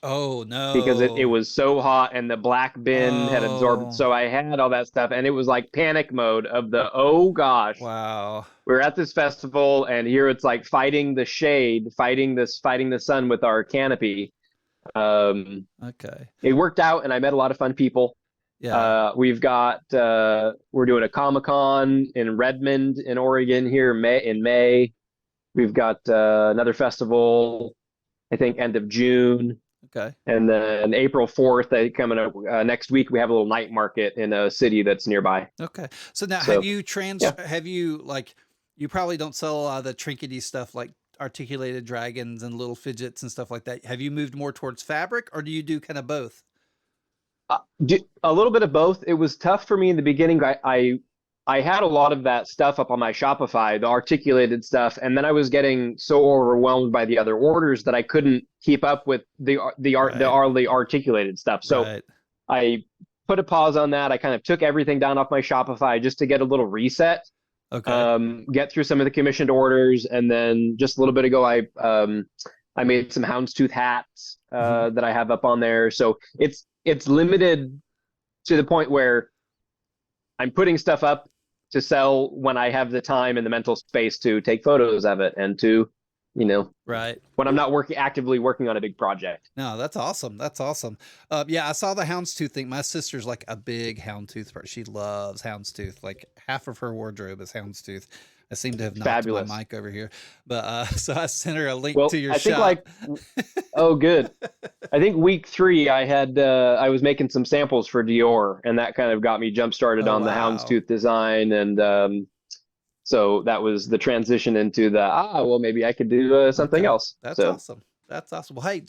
Oh no. Because it was so hot, and the black bin had absorbed. So I had all that stuff, and it was like panic mode of oh gosh. Wow. We're at this festival, and here it's like fighting the shade, fighting the sun with our canopy. Okay. It worked out, and I met a lot of fun people. Yeah. We're doing a Comic-Con in Redmond in Oregon here in May. We've got another festival, I think, end of June. Okay. And then April 4th, coming up next week, we have a little night market in a city that's nearby. Okay. So now So, yeah. have you like, you probably don't sell a lot of the trinkety stuff like articulated dragons and little fidgets and stuff like that. Have you moved more towards fabric, or do you do kind of both? A little bit of both. It was tough for me in the beginning. I had a lot of that stuff up on my Shopify, the articulated stuff, and then I was getting so overwhelmed by the other orders that I couldn't keep up with the articulated stuff. So Right. I put a pause on that. I kind of took everything down off my Shopify just to get a little reset, Okay. get through some of the commissioned orders, and then just a little bit ago, I made some houndstooth hats that I have up on there. So it's limited to the point where I'm putting stuff up to sell when I have the time and the mental space to take photos of it, and to, Right. when I'm not actively working on a big project. No, that's awesome. That's awesome. Yeah, I saw the houndstooth thing. My sister's like a big houndstooth person. She loves houndstooth. Like half of her wardrobe is houndstooth. I seem to have knocked Fabulous. my mic over here, but so I sent her a link Well, to your I think shop. oh, good. I think week 3, I was making some samples for Dior, and that kind of got me jump started Oh, on the wow. houndstooth design. And so that was the transition into well, maybe I could do something Okay. else. That's So awesome. That's awesome. Well, hey,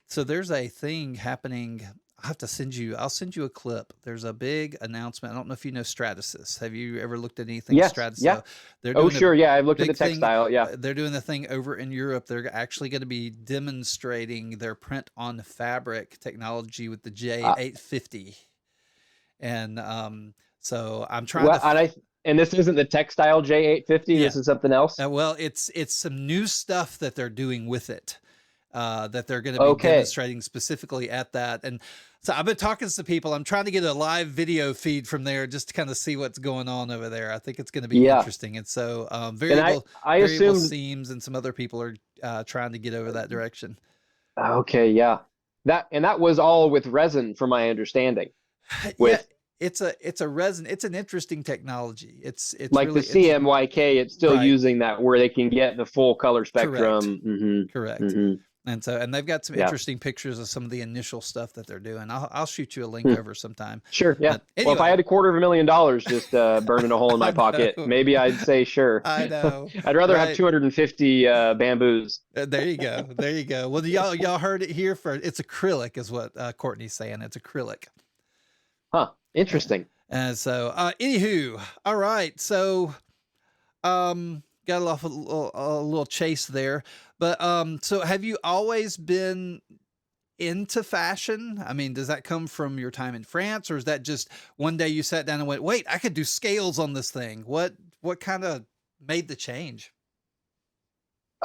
so there's a thing happening. I'll send you a clip. There's a big announcement. I don't know if you know Stratasys. Have you ever looked at anything yes, Stratasys? yeah. They're Oh, doing sure, yeah. I've looked at the big thing. textile. Yeah. They're doing the thing over in Europe. They're actually going to be demonstrating their print on fabric technology with the J850. And so I'm trying to. And this isn't the Textile J850. Yeah. This is something else. Well, it's some new stuff that they're doing with it, that they're going to be demonstrating specifically at that. And so I've been talking to people. I'm trying to get a live video feed from there just to kind of see what's going on over there. I think it's going to be interesting. And so variable seams and some other people are trying to get over that direction. Okay, yeah. That was all with resin, from my understanding. It's a resin. It's an interesting technology. It's like really, the CMYK. It's still using that, where they can get the full color spectrum. Correct. And they've got some interesting pictures of some of the initial stuff that they're doing. I'll shoot you a link over sometime. Sure. Yeah. Anyway. Well, if I had $250,000 just burning a hole in my pocket, maybe I'd say sure. I know. I'd rather have 250 bamboos. There you go. There you go. Well, y'all heard it here first. It's acrylic, is what Courtney's saying. It's acrylic. Huh. Interesting. And so, anywho, all right. So, got off a little chase there, but so have you always been into fashion? I mean, does that come from your time in France, or is that just one day you sat down and went, "Wait, I could do scales on this thing"? What kind of made the change?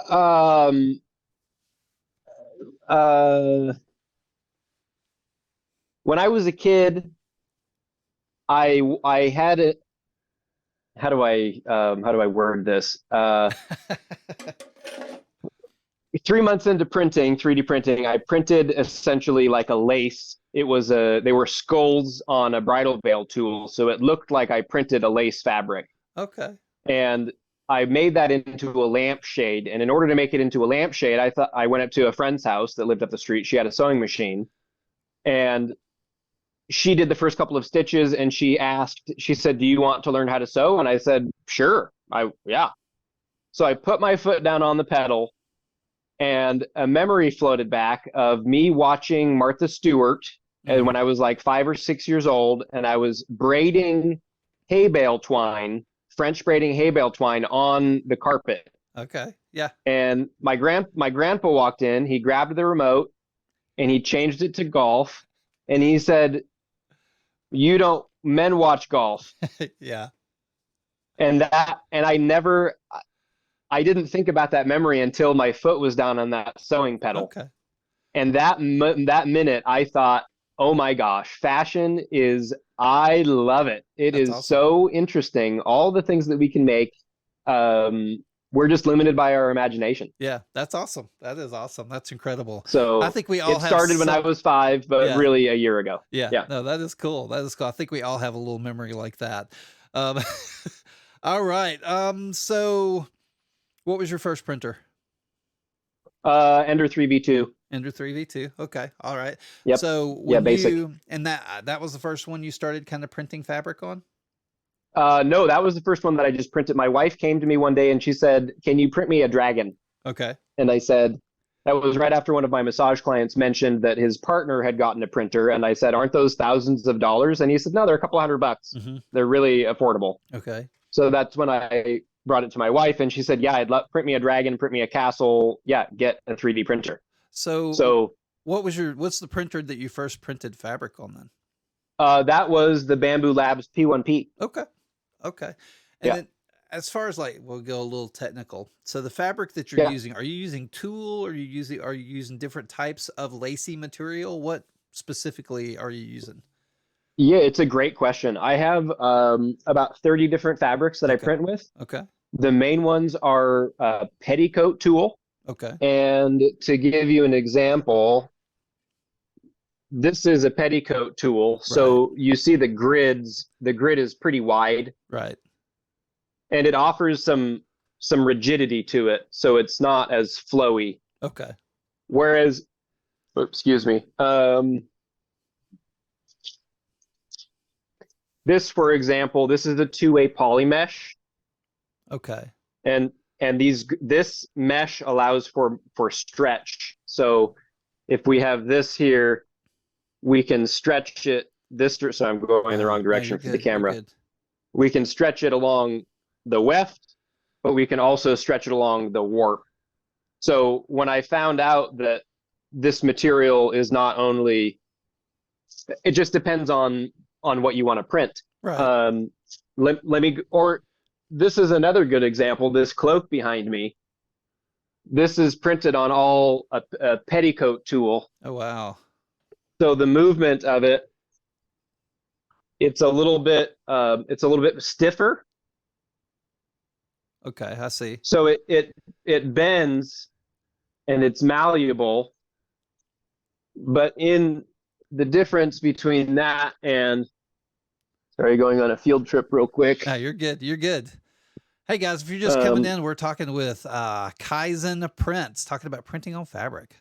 When I was a kid, I had it. How do I word this? 3 months into printing, 3D printing, I printed essentially like a lace. They were skulls on a bridal veil tool, so it looked like I printed a lace fabric. Okay. And I made that into a lampshade. And in order to make it into a lampshade, I went up to a friend's house that lived up the street. She had a sewing machine, and she did the first couple of stitches, and she said, "Do you want to learn how to sew?" And I said, "Sure." Yeah. So I put my foot down on the pedal, and a memory floated back of me watching Martha Stewart and when I was like 5 or 6 years old, and I was braiding hay bale twine, French braiding hay bale twine on the carpet. Okay. Yeah. And my grandpa walked in, he grabbed the remote, and he changed it to golf, and he said, men watch golf. Yeah. And I didn't think about that memory until my foot was down on that sewing pedal. Okay. And that minute I thought, oh my gosh, I love it. That's awesome. So interesting. All the things that we can make, we're just limited by our imagination. Yeah, that's awesome. That is awesome. That's incredible. So I think we all it started when I was 5, but Yeah. really a year ago. Yeah. Yeah. No, that is cool. That is cool. I think we all have a little memory like that. Um, all right. So what was your first printer? Ender 3v2. Ender 3v2. Okay. All right. Yep. So Yeah, when basic. and that was the first one you started kind of printing fabric on? No, that was the first one that I just printed. My wife came to me one day and she said, "Can you print me a dragon?" Okay. And I said, that was right after one of my massage clients mentioned that his partner had gotten a printer. And I said, "Aren't those thousands of dollars?" And he said, "No, they're a couple $100. Mm-hmm. They're really affordable." Okay. So that's when I brought it to my wife and she said, "Yeah, I'd love print me a dragon, print me a castle. Yeah, get a 3D printer." So what's the printer that you first printed fabric on then? That was the Bamboo Labs P1P. Okay. Okay. And Yeah. then as far as like, we'll go a little technical. So the fabric that you're using, are you using tulle? Are you using different types of lacy material? What specifically are you using? Yeah, it's a great question. I have about 30 different fabrics that I print with. Okay. The main ones are petticoat tulle. Okay. And to give you an example, this is a petticoat tulle. So you see the grid is pretty wide. Right. And it offers some rigidity to it, so it's not as flowy. Okay. Whereas, excuse me, this, for example, this is a two-way poly mesh. Okay. And this mesh allows for stretch. So if we have this here, we can stretch it so I'm going in the wrong direction for the camera. We can stretch it along the weft, but we can also stretch it along the warp. So when I found out that this material is not only, it just depends on what you want to print. Right. This is another good example. This cloak behind me, this is printed on all a petticoat tulle. Oh, wow. So the movement of it, it's a little bit stiffer. Okay, I see. So it bends and it's malleable, but in the difference between that and, sorry, going on a field trip real quick. No, you're good. You're good. Hey guys, if you're just coming in, we're talking with Kaizen3DPrints, talking about printing on fabric.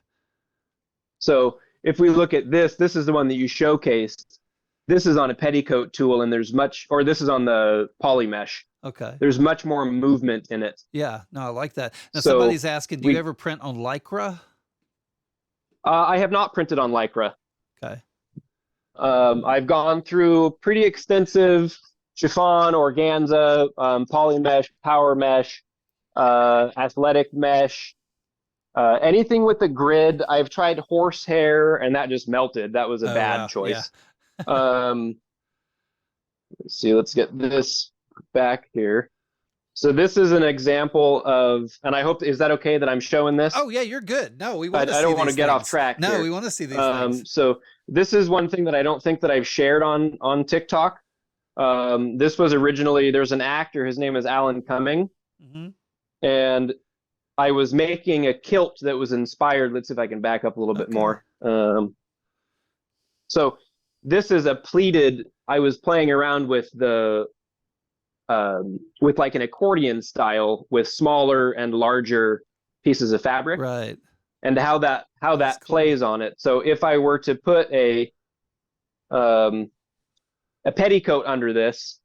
So if we look at this is the one that you showcased. This is on a petticoat tulle, and this is on the poly mesh. Okay. There's much more movement in it. Yeah, no, I like that. Now somebody's asking, do you ever print on Lycra? I have not printed on Lycra. Okay. I've gone through pretty extensive chiffon, organza, poly mesh, power mesh, athletic mesh, anything with the grid. I've tried horsehair, and that just melted. That was a bad choice. Yeah. Let's see. Let's get this back here. So this is an example of, and I hope, is that okay that I'm showing this? Oh yeah, you're good. No, we want to see I don't want to get things. off track. No, here. we want to see these things. So this is one thing that I don't think that I've shared on TikTok. This was originally, there's an actor, his name is Alan Cumming. Mm-hmm. And I was making a kilt that was inspired. Let's see if I can back up a little bit more. So this is a pleated, I was playing around with with like an accordion style with smaller and larger pieces of fabric. Right. And how that plays on it. So if I were to put a petticoat under this,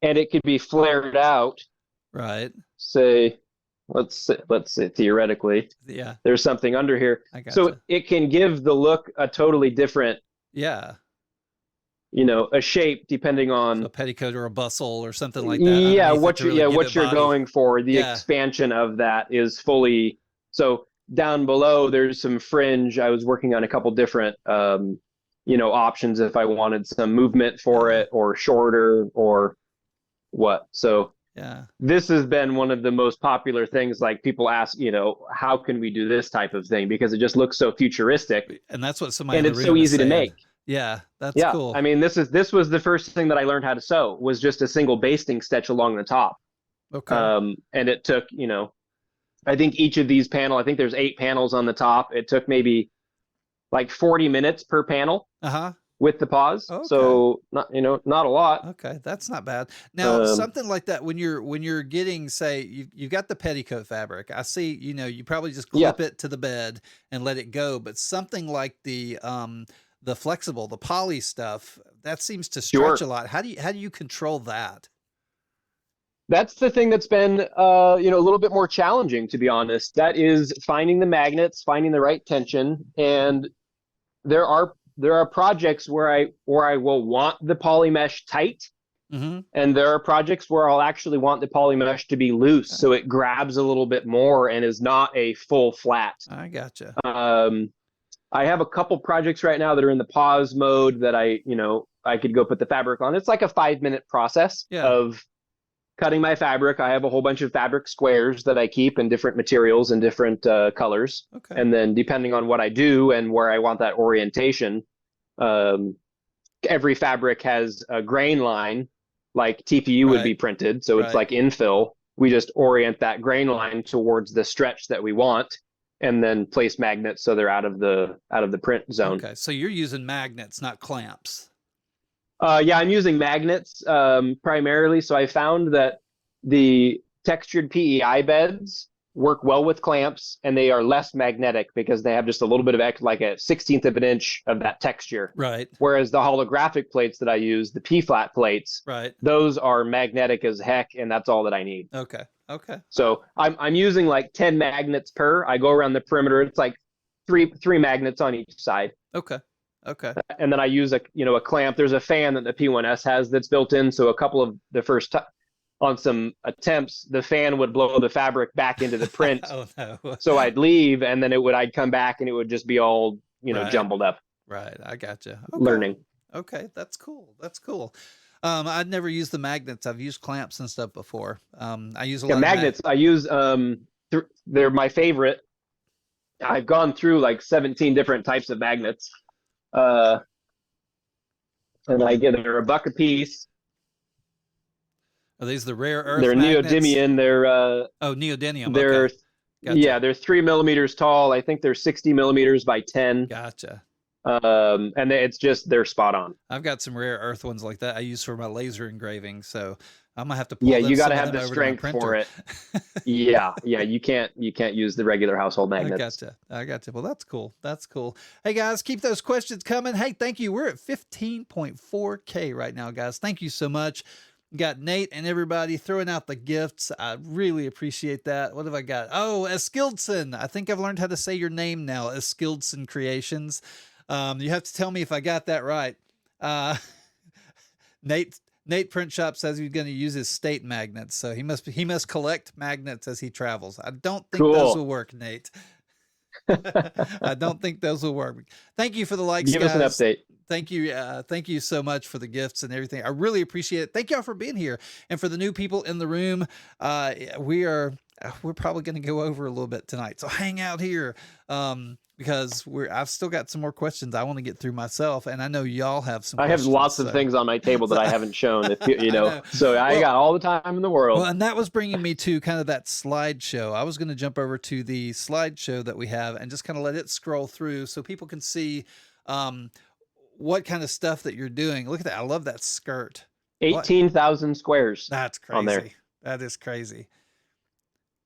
and it could be flared out. Right. Say, let's say theoretically. Yeah. There's something under here. I gotcha. So it can give the look a totally different. Yeah. A shape depending on a petticoat or a bustle or something like that. Yeah, what you're going for. The expansion of that is fully. So down below, there's some fringe. I was working on a couple different, options if I wanted some movement for it or shorter or what. So yeah, this has been one of the most popular things. Like people ask, how can we do this type of thing? Because it just looks so futuristic. And that's what somebody. And it's so easy to make. Yeah, that's cool. I mean, this was the first thing that I learned how to sew, was just a single basting stitch along the top. Okay. And it took, I think each of these I think there's 8 panels on the top. It took maybe like 40 minutes per panel Uh-huh. with the pause. Okay. So not a lot. Okay, that's not bad. Now, something like that, when you're getting, say, you've got the petticoat fabric. I see, you probably just clip it to the bed and let it go. But something like the flexible, the poly stuff, that seems to stretch a lot. How do you control that? That's the thing that's been a little bit more challenging, to be honest. That is finding the magnets, finding the right tension, and there are projects where I will want the poly mesh tight, and there are projects where I'll actually want the poly mesh to be loose, so it grabs a little bit more and is not a full flat. I gotcha. I have a couple projects right now that are in the pause mode that I could go put the fabric on. It's like a 5-minute process of cutting my fabric. I have a whole bunch of fabric squares that I keep in different materials and different colors. Okay. And then depending on what I do and where I want that orientation, every fabric has a grain line like TPU would be printed. So it's like infill. We just orient that grain line towards the stretch that we want, and then place magnets so they're out of the print zone. Okay. So you're using magnets, not clamps. Yeah, I'm using magnets primarily. So I found that the textured PEI beds work well with clamps, and they are less magnetic because they have just a little bit of like a 1/16 of an inch of that texture. Right. Whereas the holographic plates that I use, the P-flat plates, those are magnetic as heck, and that's all that I need. Okay. Okay. So I'm using like 10 magnets per. I go around the perimeter. It's like three magnets on each side. Okay. Okay. And then I use a clamp. There's a fan that the P1S has that's built in. So a couple of the first on some attempts, the fan would blow the fabric back into the print. Oh no. So I'd leave, and then I'd come back, and it would just be all jumbled up. Right. I gotcha. Okay. Learning. Okay, that's cool. That's cool. I'd never used the magnets. I've used clamps and stuff before. I use a lot of magnets. I use they're my favorite. I've gone through like 17 different types of magnets. And they're $1 a piece. Are these the rare earth? They're magnets? neodymium. They're neodymium. They're okay. Gotcha. They're 3 millimeters tall. I think they're 60 millimeters by 10. Gotcha. And they're spot on. I've got some rare earth ones like that I use for my laser engraving, so I'm gonna have to pull you got to have the strength for it. Yeah, you can't use the regular household magnets. I gotcha. Well, that's cool. That's cool. Hey guys, keep those questions coming. Hey, thank you. We're at 15.4K right now, guys. Thank you so much. Got Nate and everybody throwing out the gifts. I really appreciate that. What have I got? Oh, Eskildson. I think I've learned how to say your name now. Eskildson Creations. You have to tell me if I got that right. Nate Print Shop says he's going to use his state magnets, so he must collect magnets as he travels. I don't think those will work, Nate. I don't think those will work. Thank you for the likes, Give guys. us an update. Thank you so much for the gifts and everything. I really appreciate it. Thank y'all for being here, and for the new people in the room. We're probably going to go over a little bit tonight, so hang out here. Because I've still got some more questions I want to get through myself, and I know y'all have some. I have lots of things on my table that I haven't shown. If you know, so I got all the time in the world. Well, and that was bringing me to kind of that slideshow. I was going to jump over to the slideshow that we have and just kind of let it scroll through so people can see what kind of stuff that you're doing. Look at that! I love that skirt. 18,000 squares. That's crazy. On there. That is crazy.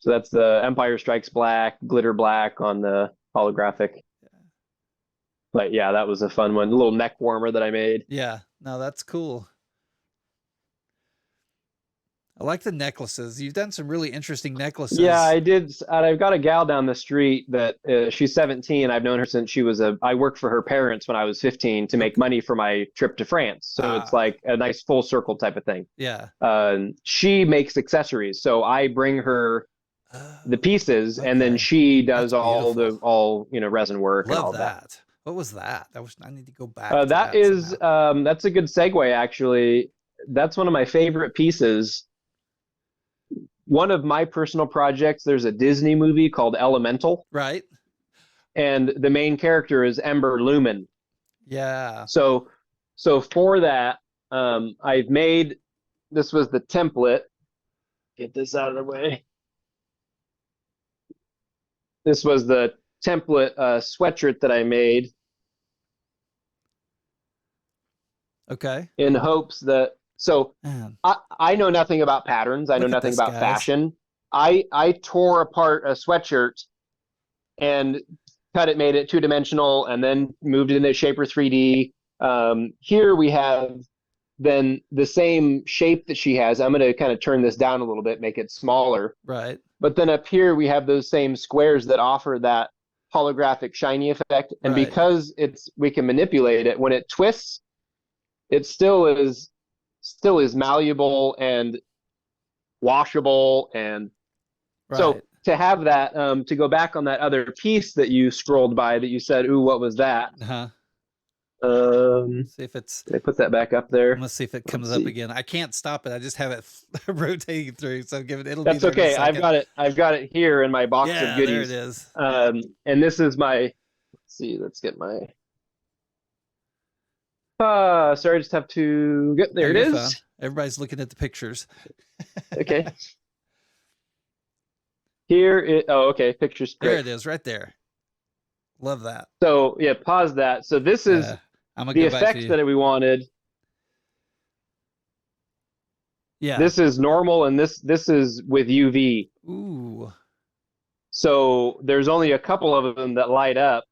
So that's the Empire Strikes Black, glitter black on the holographic. But yeah, that was a fun one. A little neck warmer that I made. Yeah, no, that's cool. I like the necklaces. You've done some really interesting necklaces. Yeah, I did. I've got a gal down the street that she's 17. I've known her since I worked for her parents when I was 15 to make money for my trip to France. So it's like a nice full circle type of thing. Yeah. She makes accessories. So I bring her the pieces, and then she does all resin work. Love and all that. What was that? I need to go back. That's a good segue, actually. That's one of my favorite pieces. One of my personal projects, there's a Disney movie called Elemental. Right. And the main character is Ember Lumen. Yeah. So for that, I've made, this was the template. Get this out of the way. This was the template sweatshirt that I made Okay. in hopes that, so Man, I know nothing about patterns. I know look at nothing this, about guys. fashion. I tore apart a sweatshirt and cut it, made it two-dimensional, and then moved it into Shaper 3D. Here we have then the same shape that she has. I'm going to kind of turn this down a little bit, make it smaller. Right. But then up here we have those same squares that offer that holographic shiny effect. And Right. because we can manipulate it, when it twists, it still is malleable and washable. And Right. so to have that, to go back on that other piece that you scrolled by that you said, ooh, what was that? Uh-huh. See if it's, I put that back up there. let's see if it comes up again. I can't stop it. I just have it rotating through. So it'll That's be there okay. in a second. I've got it here in my box Yeah, of goodies. there it is. And this is my, let's see, let's get my, sorry, I just have to get there. No, It you're is. fine. Everybody's looking at the pictures. Okay. Here it, oh, okay. Pictures. There Great. it is, right there. Love that. So yeah, pause that. So this is I'm gonna the go back to effect you. that we wanted. Yeah. This is normal, and this is with UV. Ooh. So there's only a couple of them that light up.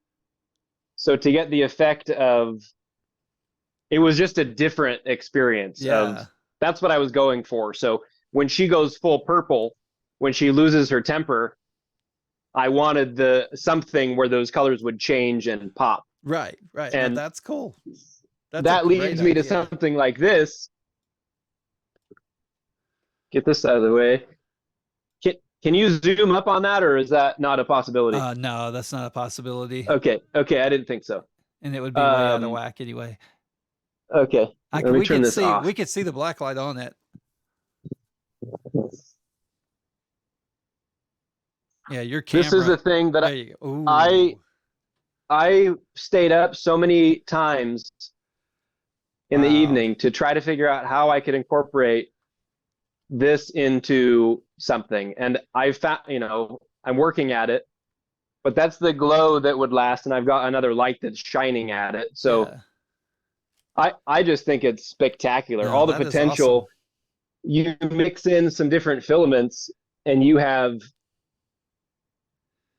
So to get the effect of, it was just a different experience. Yeah. That's what I was going for. So when she goes full purple, when she loses her temper, I wanted something where those colors would change and pop. Right. Right. And no, that's cool. That's that a great leads me to idea. something like this. Get this out of the way. Can you zoom up on that, or is that not a possibility? No, that's not a possibility. Okay, I didn't think so. And it would be way out of whack anyway. Okay, let me turn this off. We could see the black light on it. Yeah, your camera. This is the thing that there you go. Ooh. I stayed up so many times in the evening to try to figure out how I could incorporate this into something. And I found, I'm working at it, but that's the glow that would last. And I've got another light that's shining at it. So yeah. I just think it's spectacular. All the potential. Awesome. You mix in some different filaments and you have,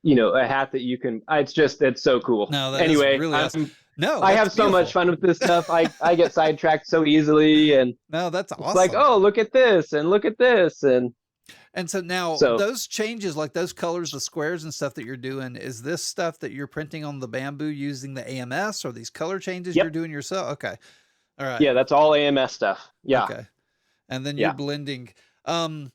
a hat that you can, it's so cool. No, that anyway, is really awesome. No, I have so much fun with this stuff. I get sidetracked so easily, and no, that's awesome. It's like, oh, look at this and look at this, and so now those changes, like those colors, the squares and stuff that you're doing, is this stuff that you're printing on the bamboo using the AMS, or these color changes you're doing yourself? Okay, all right. Yeah, that's all AMS stuff. Yeah. Okay, and then you're blending. And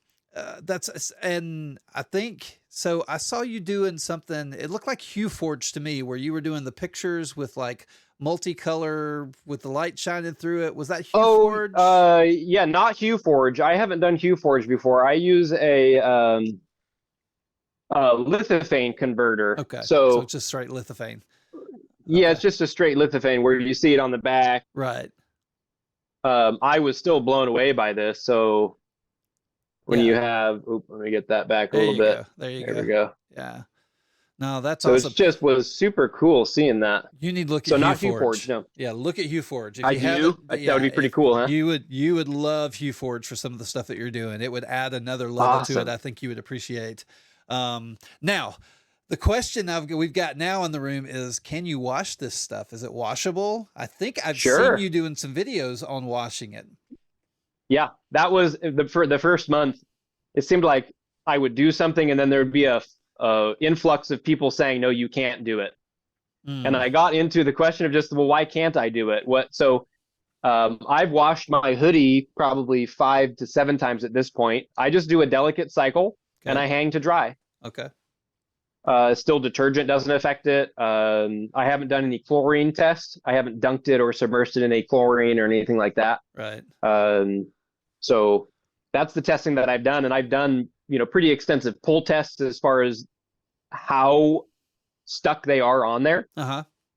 I think so. I saw you doing something. It looked like Hue Forge to me, where you were doing the pictures with like multicolor with the light shining through it. Was that Hue Forge? Yeah, not Hue Forge. I haven't done Hue Forge before. I use a lithophane converter. Okay, so it's just straight lithophane. Yeah, it's just a straight lithophane where you see it on the back. Right. I was still blown away by this. So when you have, let me get that back a little bit. There you go. There we go. Yeah. No, that's so awesome. It just was super cool seeing that. You need to look at Hue Forge. So not Hue Forge, no. Yeah, look at Hue Forge. If I you do? That would be pretty cool, huh? You would love Hue Forge for some of the stuff that you're doing. It would add another level to it. I think you would appreciate. Now, the question we've got now in the room is, can you wash this stuff? Is it washable? I think I've seen you doing some videos on washing it. Yeah, that was for the first month. It seemed like I would do something and then there'd be a influx of people saying, no, you can't do it. And I got into the question of just, well, why can't I do it? So I've washed my hoodie probably 5 to 7 times at this point. I just do a delicate cycle and I hang to dry. Okay. Still detergent doesn't affect it. I haven't done any chlorine tests. I haven't dunked it or submersed it in a chlorine or anything like that. Right. So that's the testing that I've done. And I've done, pretty extensive pull tests as far as how stuck they are on there.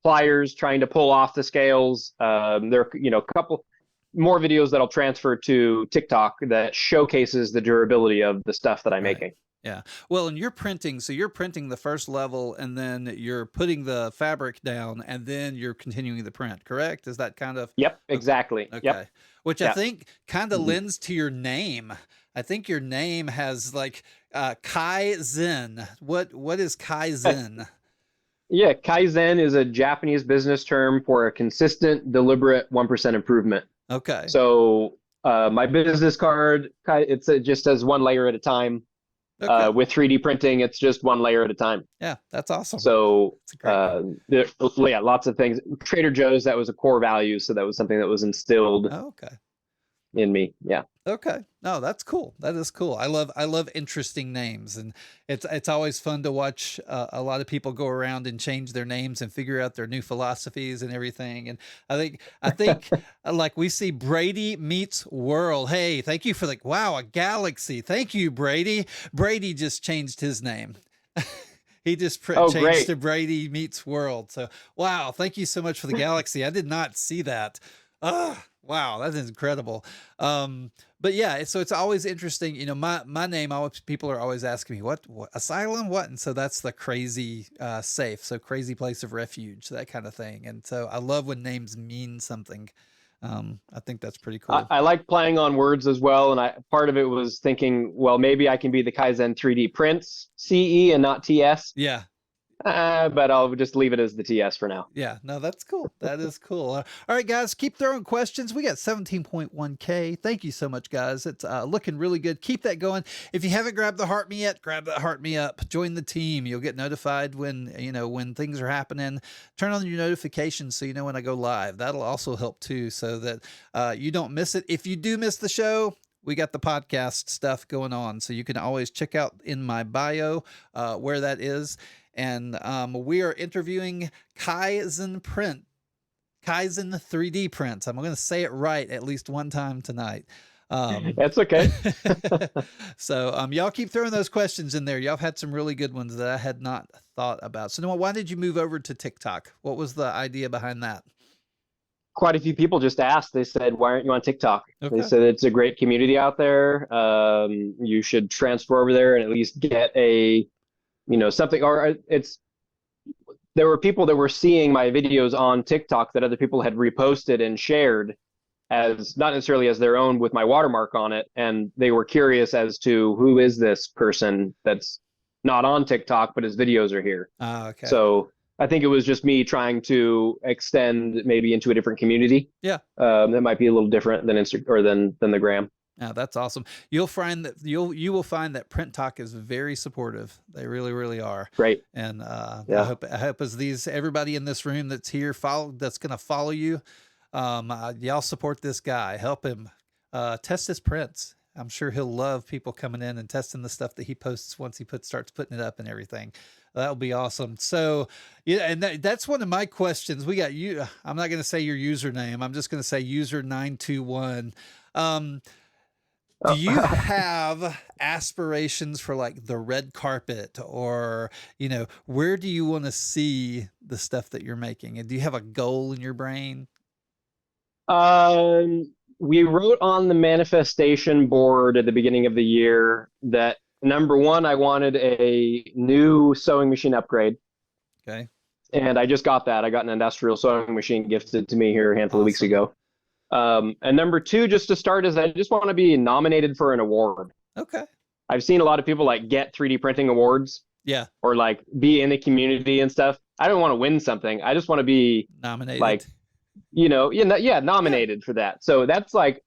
Pliers trying to pull off the scales. There, more videos that'll transfer to TikTok that showcases the durability of the stuff that I'm making. Yeah. Well, and you're printing, so you're printing the first level and then you're putting the fabric down and then you're continuing the print, correct? Is that kind of? Yep, exactly. Okay. Yep. Which I think kind of Mhm. lends to your name. I think your name has like Kaizen. What is Kaizen? Yeah, Kaizen is a Japanese business term for a consistent, deliberate 1% improvement. Okay. So my business card, it just says one layer at a time. Okay. With 3D printing, it's just one layer at a time. Yeah, that's awesome. So That's lots of things. Trader Joe's, that was a core value. So that was something that was instilled okay. in me. Yeah. Okay. No, that's cool. That is cool. I love interesting names, and it's always fun to watch a lot of people go around and change their names and figure out their new philosophies and everything. And I think like we see Brady meets World. Hey, thank you for wow, a galaxy. Thank you, Brady. Brady just changed his name. He just changed great. to Brady meets World. So wow, thank you so much for the galaxy. I did not see that. Wow, that is incredible. But yeah, so it's always interesting, my name, people are always asking me, what asylum, what? And so that's the crazy, safe. So crazy place of refuge, that kind of thing. And so I love when names mean something. I think that's pretty cool. I like playing on words as well. And part of it was thinking, well, maybe I can be the Kaizen3DPrints CE and not TS. Yeah. But I'll just leave it as the TS for now. Yeah, no, that's cool. That is cool. All right, guys, keep throwing questions. We got 17.1K. Thank you so much, guys. It's looking really good. Keep that going. If you haven't grabbed the heart me yet, grab that heart me up. Join the team. You'll get notified when things are happening. Turn on your notifications so you know when I go live. That'll also help too, so that you don't miss it. If you do miss the show, we got the podcast stuff going on, so you can always check out in my bio where that is. And we are interviewing Kaizen3DPrints. I'm going to say it right at least one time tonight. That's okay. So y'all keep throwing those questions in there. Y'all have had some really good ones that I had not thought about. So Noah, why did you move over to TikTok? What was the idea behind that? Quite a few people just asked. They said, why aren't you on TikTok? Okay. They said it's a great community out there. You should transfer over there and at least get something, or there were people that were seeing my videos on TikTok that other people had reposted and shared as not necessarily as their own with my watermark on it. And they were curious as to who is this person that's not on TikTok, but his videos are here. Okay. So I think it was just me trying to extend maybe into a different community. Yeah. That might be a little different than than the gram. Yeah, that's awesome. You'll find that you will find that Print Talk is very supportive. They really, really are. Great. And yeah. I hope as everybody in this room that's here that's going to follow you, y'all support this guy. Help him test his prints. I'm sure he'll love people coming in and testing the stuff that he posts once he starts putting it up and everything. That'll be awesome. So yeah, and that's one of my questions. We got you. I'm not going to say your username. I'm just going to say user921. Do you have aspirations for like the red carpet, or, where do you want to see the stuff that you're making? And do you have a goal in your brain? We wrote on the manifestation board at the beginning of the year that number one, I wanted a new sewing machine upgrade. Okay. And I just got that. I got an industrial sewing machine gifted to me here a handful of weeks ago. And number two, just to start, is I just want to be nominated for an award. Okay. I've seen a lot of people get 3D printing awards. Yeah. Or be in the community and stuff. I don't want to win something. I just want to be nominated. Nominated for that. So that's an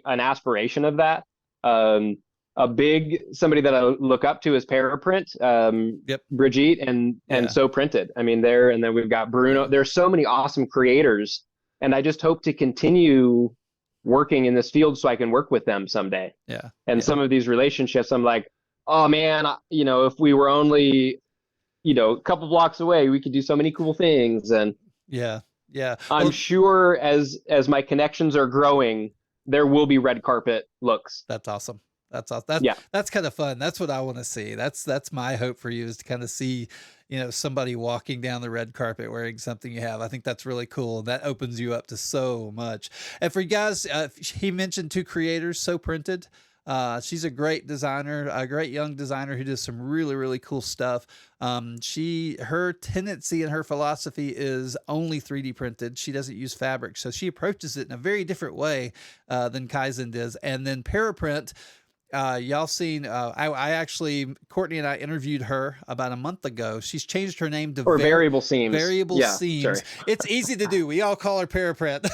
aspiration of that. Somebody that I look up to is Paraprint, Brigitte and So Printed. I mean, and then we've got Bruno. There's so many awesome creators. And I just hope to continue working in this field so I can work with them someday. Yeah. And some of these relationships, I'm like, oh man, if we were only, a couple blocks away, we could do so many cool things. And yeah. I'm sure as my connections are growing, there will be red carpet looks. That's awesome. That's awesome. Yeah. That's kind of fun. That's what I want to see. That's my hope for you, is to kind of see, somebody walking down the red carpet wearing something you have. I think that's really cool. That opens you up to so much. And for you guys, he mentioned two creators, So Printed. She's a great designer, a great young designer who does some really, really cool stuff. Her tendency and her philosophy is only 3D printed. She doesn't use fabric. So she approaches it in a very different way than Kaizen does. And then Paraprint, y'all seen, I actually, Courtney and I interviewed her about a month ago. She's changed her name to Variable Seams. Variable Seams. Sorry. It's easy to do. We all call her Paraprint.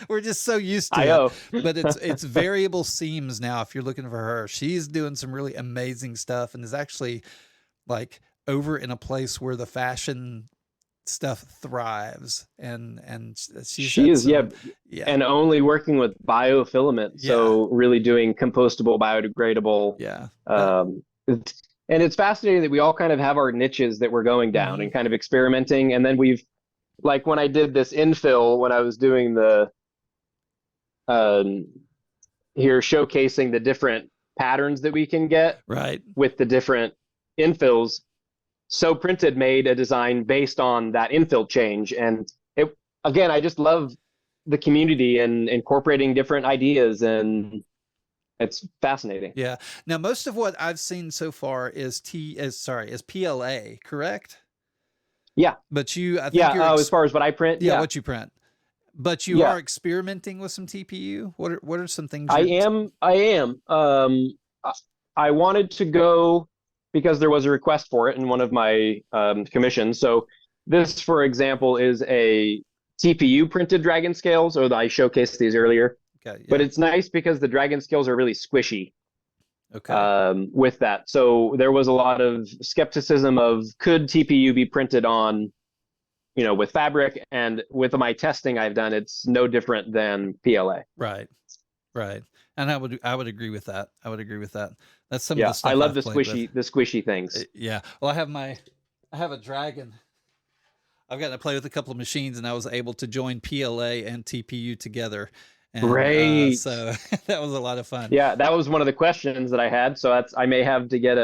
We're just so used to it. But it's Variable Seams now. If you're looking for her, she's doing some really amazing stuff, and is actually like over in a place where the fashion stuff thrives. And she is and only working with biofilament, so really doing compostable, biodegradable. And it's fascinating that we all kind of have our niches that we're going down and kind of experimenting. And then we've, like when I did this infill, when I was doing the here showcasing the different patterns that we can get with the different infills, So Printed made a design based on that infill change. And it, again, I just love the community and incorporating different ideas, and it's fascinating. Yeah. Now, most of what I've seen so far is PLA, correct? Yeah. But I think as far as what I print, what you print. But you are experimenting with some TPU. What are some things? I am. I wanted to go because there was a request for it in one of my commissions. So this, for example, is a TPU printed dragon scales, or I showcased these earlier. Okay, but it's nice because the dragon scales are really squishy. Okay. With that, so there was a lot of skepticism of, could TPU be printed on, with fabric, and with my testing I've done, it's no different than PLA. Right. And I would agree with that. That's some of the stuff I love the squishy things. Yeah. Well, I have a dragon. I've gotten to play with a couple of machines, and I was able to join PLA and TPU together. And, Great. So that was a lot of fun. Yeah, that was one of the questions that I had. So I may have to get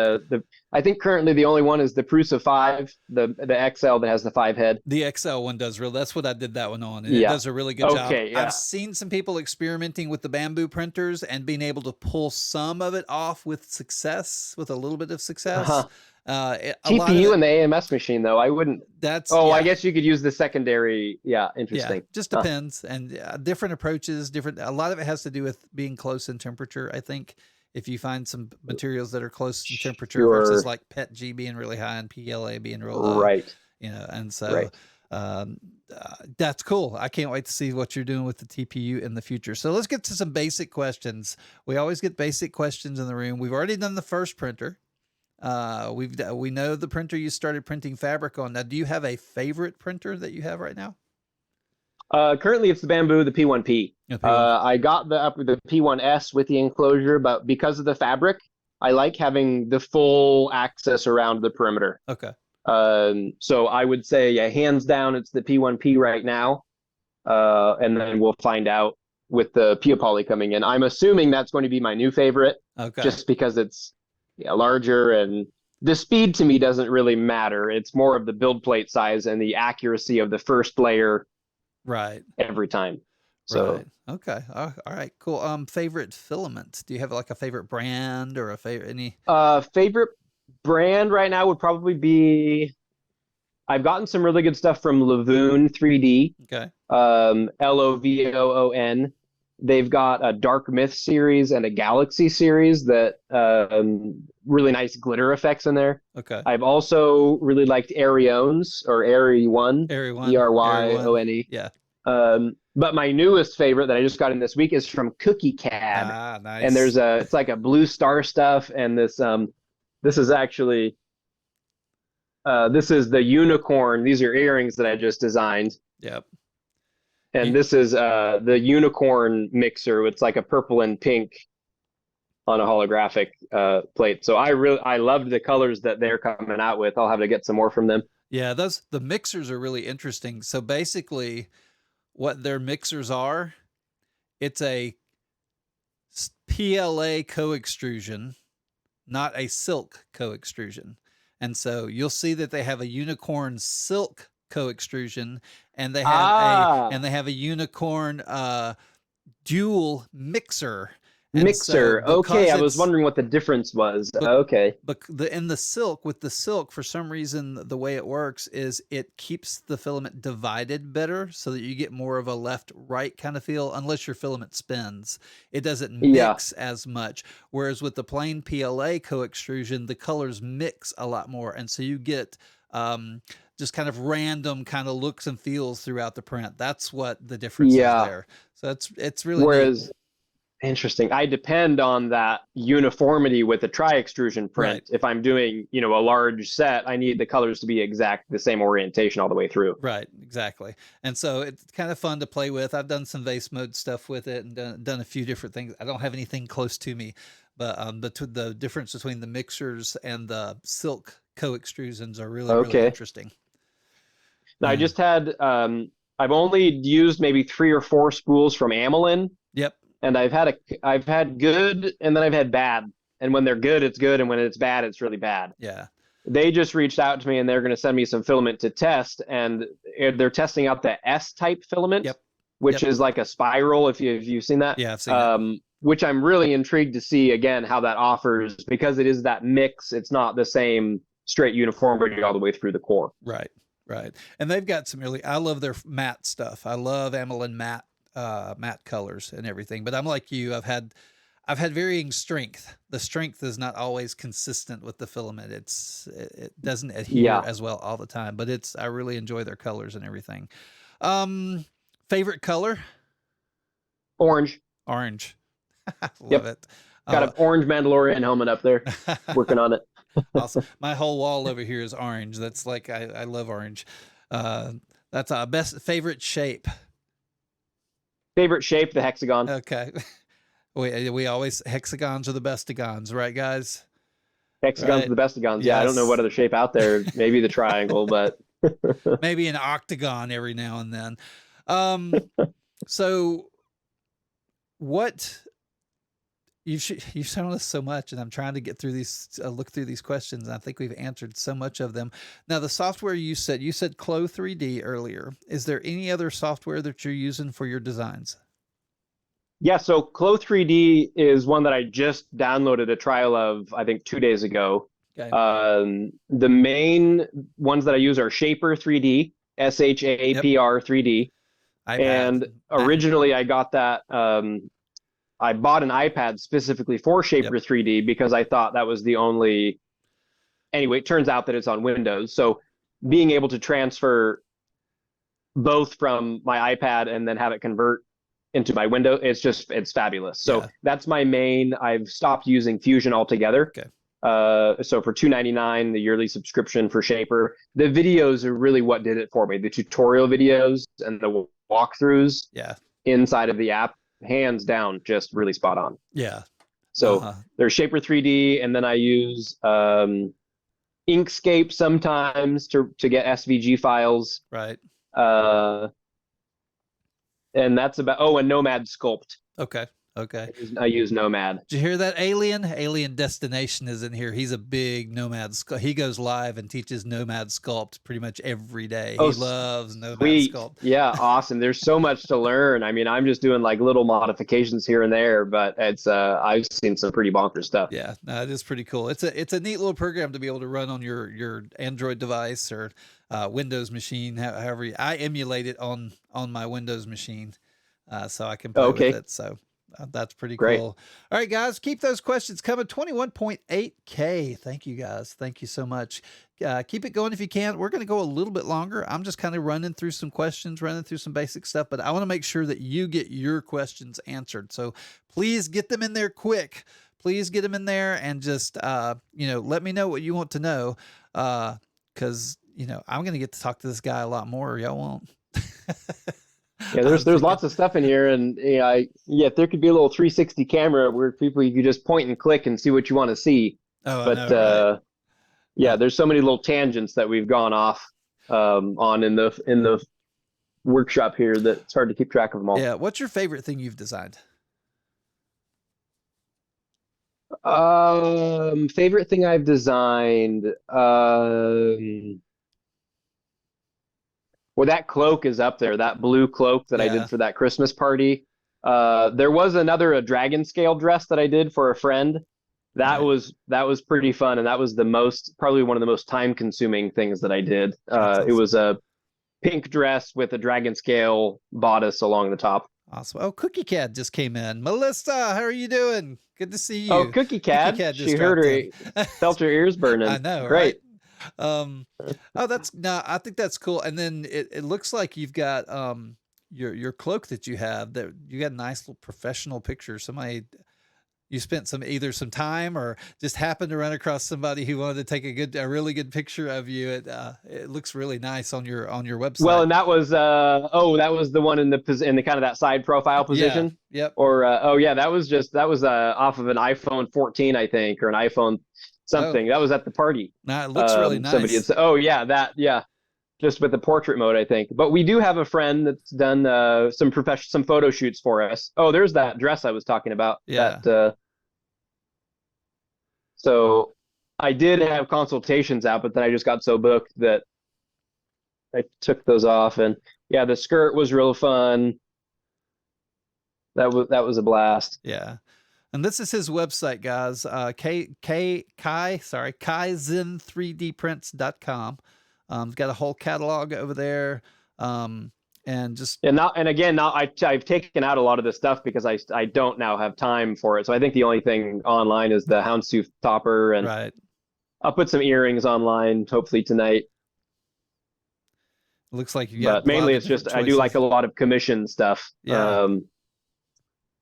I think currently the only one is the Prusa 5, the XL that has the 5 head. The XL one does that's what I did that one on. And it does a really good job. Yeah. I've seen some people experimenting with the bamboo printers and being able to pull some of it off with a little bit of success. TPU and the AMS machine, though, I wouldn't. I guess you could use the secondary. Yeah, interesting. Yeah, just depends. And different approaches, a lot of it has to do with being close in temperature. I think if you find some materials that are close in temperature versus like PETG being really high and PLA being real low. Right. And so that's cool. I can't wait to see what you're doing with the TPU in the future. So let's get to some basic questions. We always get basic questions in the room. We've already done the first printer. We know the printer you started printing fabric on. Now, do you have a favorite printer that you have right now? Currently it's the Bamboo, the P1P. I got the P1S with the enclosure, but because of the fabric, I like having the full access around the perimeter. Okay. So I would say, hands down, it's the P1P right now. And then we'll find out with the Piopoly coming in. I'm assuming that's going to be my new favorite. Okay. Just because it's larger, and the speed to me doesn't really matter. It's more of the build plate size and the accuracy of the first layer. Right. Every time. So. Right. Okay. All right. Cool. Favorite filament? Do you have like a favorite brand or a favorite favorite brand right now would probably be, I've gotten some really good stuff from Lavoon 3D. Okay. LOVOON. They've got a Dark Myth series and a Galaxy series that really nice glitter effects in there. Okay. I've also really liked Ariones, or Airy1. ERYONE. Yeah. But my newest favorite that I just got in this week is from Cookie Cad. Ah, nice. And it's like a blue star stuff, and this is actually this is the unicorn. These are earrings that I just designed. Yep. And this is the unicorn mixer. It's like a purple and pink on a holographic plate. So I loved the colors that they're coming out with. I'll have to get some more from them. Yeah, the mixers are really interesting. So basically what their mixers are, it's a PLA co-extrusion, not a silk co-extrusion. And so you'll see that they have a unicorn silk co-extrusion, and they have a unicorn dual mixer. And Mixer. so Okay, I was wondering what the difference was. Okay. But with the silk, for some reason, the way it works is it keeps the filament divided better so that you get more of a left-right kind of feel, unless your filament spins. It doesn't mix as much. Whereas with the plain PLA co-extrusion, the colors mix a lot more. And so you get just kind of random kind of looks and feels throughout the print. That's what the difference is there. So it's really neat. Interesting. I depend on that uniformity with the tri-extrusion print. Right. If I'm doing, a large set, I need the colors to be the same orientation all the way through. Right, exactly. And so it's kind of fun to play with. I've done some vase mode stuff with it and done a few different things. I don't have anything close to me, but the difference between the mixers and the silk co-extrusions are really interesting. Now, I just had, I've only used maybe 3 or 4 spools from Amelin. Yep. And I've had good, and then I've had bad. And when they're good, it's good, and when it's bad, it's really bad. Yeah. They just reached out to me, and they're going to send me some filament to test, and they're testing out the S-type filament, which is like a spiral. If you've seen that, yeah, I've seen that. Which I'm really intrigued to see again how that offers, because it is that mix. It's not the same straight uniformity all the way through the core. Right. And they've got some I love their matte stuff. I love Amelin matte colors and everything, but I'm like you. I've had varying strength. The strength is not always consistent with the filament. It doesn't adhere as well all the time, but I really enjoy their colors and everything. Favorite color? Orange. Love it. Got an orange Mandalorian helmet up there. Working on it. Awesome. My whole wall over here is orange. That's like I love orange. That's our best favorite shape. Favorite shape, the hexagon. Okay. We always, hexagons are the bestigons, right, guys? Hexagons are the bestigons. Yeah, I don't know what other shape out there. Maybe the triangle, but maybe an octagon every now and then. So what you've shown us so much, and I'm trying to get through these, look through these questions, and I think we've answered so much of them. Now, the software you said Klo3D earlier. Is there any other software that you're using for your designs? Yeah, so Klo3D is one that I just downloaded a trial of, I think 2 days ago. Okay. The main ones that I use are Shaper3D, SHAPR3D. And originally I got that, I bought an iPad specifically for Shaper3D because I thought that was the only, anyway, it turns out that it's on Windows. So being able to transfer both from my iPad and then have it convert into my Windows, it's fabulous. So that's my main. I've stopped using Fusion altogether. Okay. So for $2.99, the yearly subscription for Shaper, the videos are really what did it for me. The tutorial videos and the walkthroughs inside of the app, hands down, just really spot on. Yeah. So there's Shaper3D, and then I use Inkscape sometimes to get SVG files. Right. And that's about, and Nomad Sculpt. Okay. I use Nomad. Did you hear that? Alien Destination is in here. He's a big Nomad. He goes live and teaches Nomad Sculpt pretty much every day. He loves Nomad Sculpt. Yeah, awesome. There's so much to learn. I mean, I'm just doing like little modifications here and there, but it's I've seen some pretty bonkers stuff. Yeah, no, it is pretty cool. It's a neat little program to be able to run on your Android device or Windows machine. However, I emulate it on my Windows machine, so I can play with it. So. That's pretty Great. Cool. All right, guys, keep those questions coming. 21.8K. Thank you, guys. Thank you so much. Keep it going if you can. We're going to go a little bit longer. I'm just kind of running through some questions, running through some basic stuff, but I want to make sure that you get your questions answered. So please get them in there quick. Please get them in there and just, let me know what you want to know. Cause I'm going to get to talk to this guy a lot more. Y'all won't. Yeah, there's lots of stuff in here, and if there could be a little 360 camera where you could just point and click and see what you want to see. But there's so many little tangents that we've gone off on in the workshop here that it's hard to keep track of them all. Yeah, what's your favorite thing you've designed? Favorite thing I've designed. Well, that cloak is up there, that blue cloak that I Yeah. did for that Christmas party. There was a dragon scale dress that I did for a friend. That Right. was pretty fun, and that was probably one of the most time consuming things that I did. That's It awesome. was a pink dress with a dragon scale bodice along the top. Awesome. Oh, Cookie Cat just came in. Melissa, how are you doing? Good to see Oh, you. Cookie Cookie Cat, Cat she just heard dropped in. her, felt her ears burning. I know, right? Great. Oh, that's no, I think that's cool. And then it looks like you've got your cloak that you have, that you got a nice little professional picture. Somebody, you spent either some time or just happened to run across somebody who wanted to take a really good picture of you. It looks really nice on your website. Well, and that was that was the one in the kind of that side profile position. Yeah. Yep. Or that was off of an iPhone 14, I think, or an iPhone something. That was at the party. Now it looks really nice. Somebody had said, just with the portrait mode, I think. But we do have a friend that's done some photo shoots for us. Oh, there's that dress I was talking about. Yeah. So I did have consultations out, but then I just got so booked that I took those off. And yeah, the skirt was real fun. That was a blast. Yeah. And this is his website, guys. Kaizen3DPrints.com. He's got a whole catalog over there. And again, I've taken out a lot of this stuff because I don't now have time for it. So I think the only thing online is the houndstooth topper, and right. I'll put some earrings online hopefully tonight. Looks like you got. But mainly it's just I do like a lot of commission stuff. Yeah.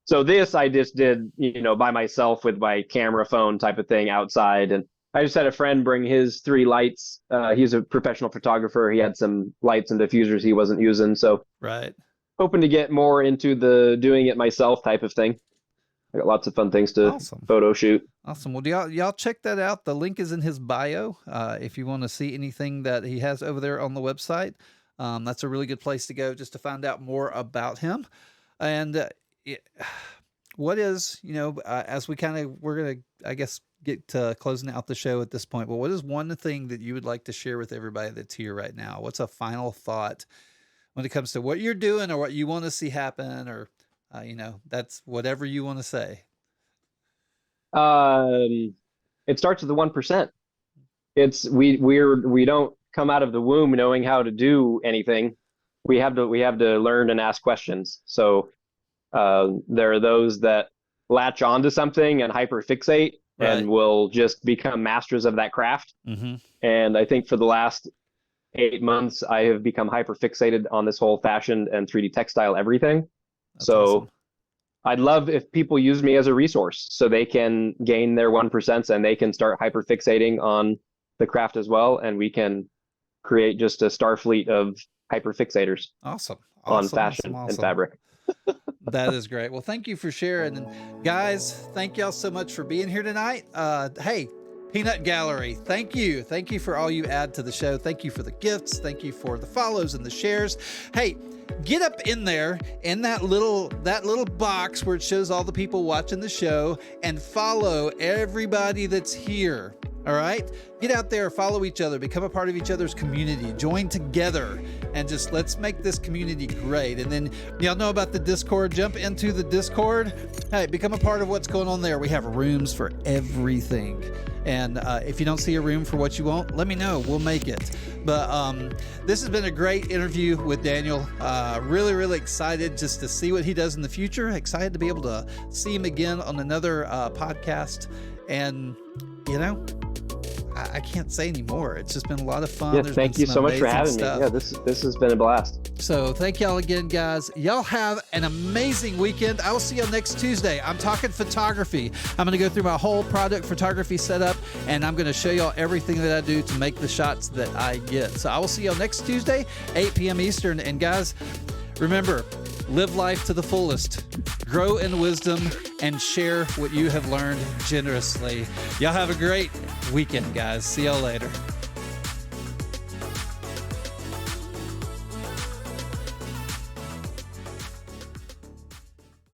So this I just did, by myself with my camera phone type of thing outside, and I just had a friend bring his 3 lights. He's a professional photographer. He had some lights and diffusers he wasn't using, so right. Hoping to get more into the doing it myself type of thing. I got lots of fun things to photo shoot. Awesome. Well, y'all check that out. The link is in his bio. If you want to see anything that he has over there on the website, that's a really good place to go just to find out more about him. And what is, as we're going to, I guess, get to closing out the show at this point, but what is one thing that you would like to share with everybody that's here right now? What's a final thought when it comes to what you're doing or what you want to see happen, or, that's whatever you want to say? It starts with the 1%. We don't come out of the womb knowing how to do anything. We have to learn and ask questions. So there are those that latch onto something and hyperfixate and will just become masters of that craft. Mm-hmm. And I think for the last 8 months, I have become hyperfixated on this whole fashion and 3D textile everything. That's awesome. I'd love if people use me as a resource so they can gain their 1% and they can start hyperfixating on the craft as well. And we can create just a Starfleet of hyperfixators. Awesome. On fashion and fabric. That is great. Well, thank you for sharing. And guys, thank y'all so much for being here tonight. Hey, Peanut Gallery, thank you. Thank you for all you add to the show. Thank you for the gifts. Thank you for the follows and the shares. Hey, get up in there in that little box where it shows all the people watching the show and follow everybody that's here. All right, get out there, follow each other, become a part of each other's community, join together, and just let's make this community great. And then y'all know about the Discord. Jump into the Discord. Hey, become a part of what's going on there. We have rooms for everything. And if you don't see a room for what you want, let me know. We'll make it. But this has been a great interview with Daniel. Really, really excited just to see what he does in the future. Excited to be able to see him again on another podcast. And, I can't say anymore. It's just been a lot of fun. Yeah, thank you so much for having me. Yeah, this has been a blast. So thank y'all again, guys. Y'all have an amazing weekend. I will see y'all next Tuesday. I'm talking photography. I'm going to go through my whole product photography setup, and I'm going to show y'all everything that I do to make the shots that I get. So I will see y'all next Tuesday, 8 p.m. Eastern. And guys, remember, live life to the fullest, grow in wisdom, and share what you have learned generously. Y'all have a great weekend, guys. See y'all later.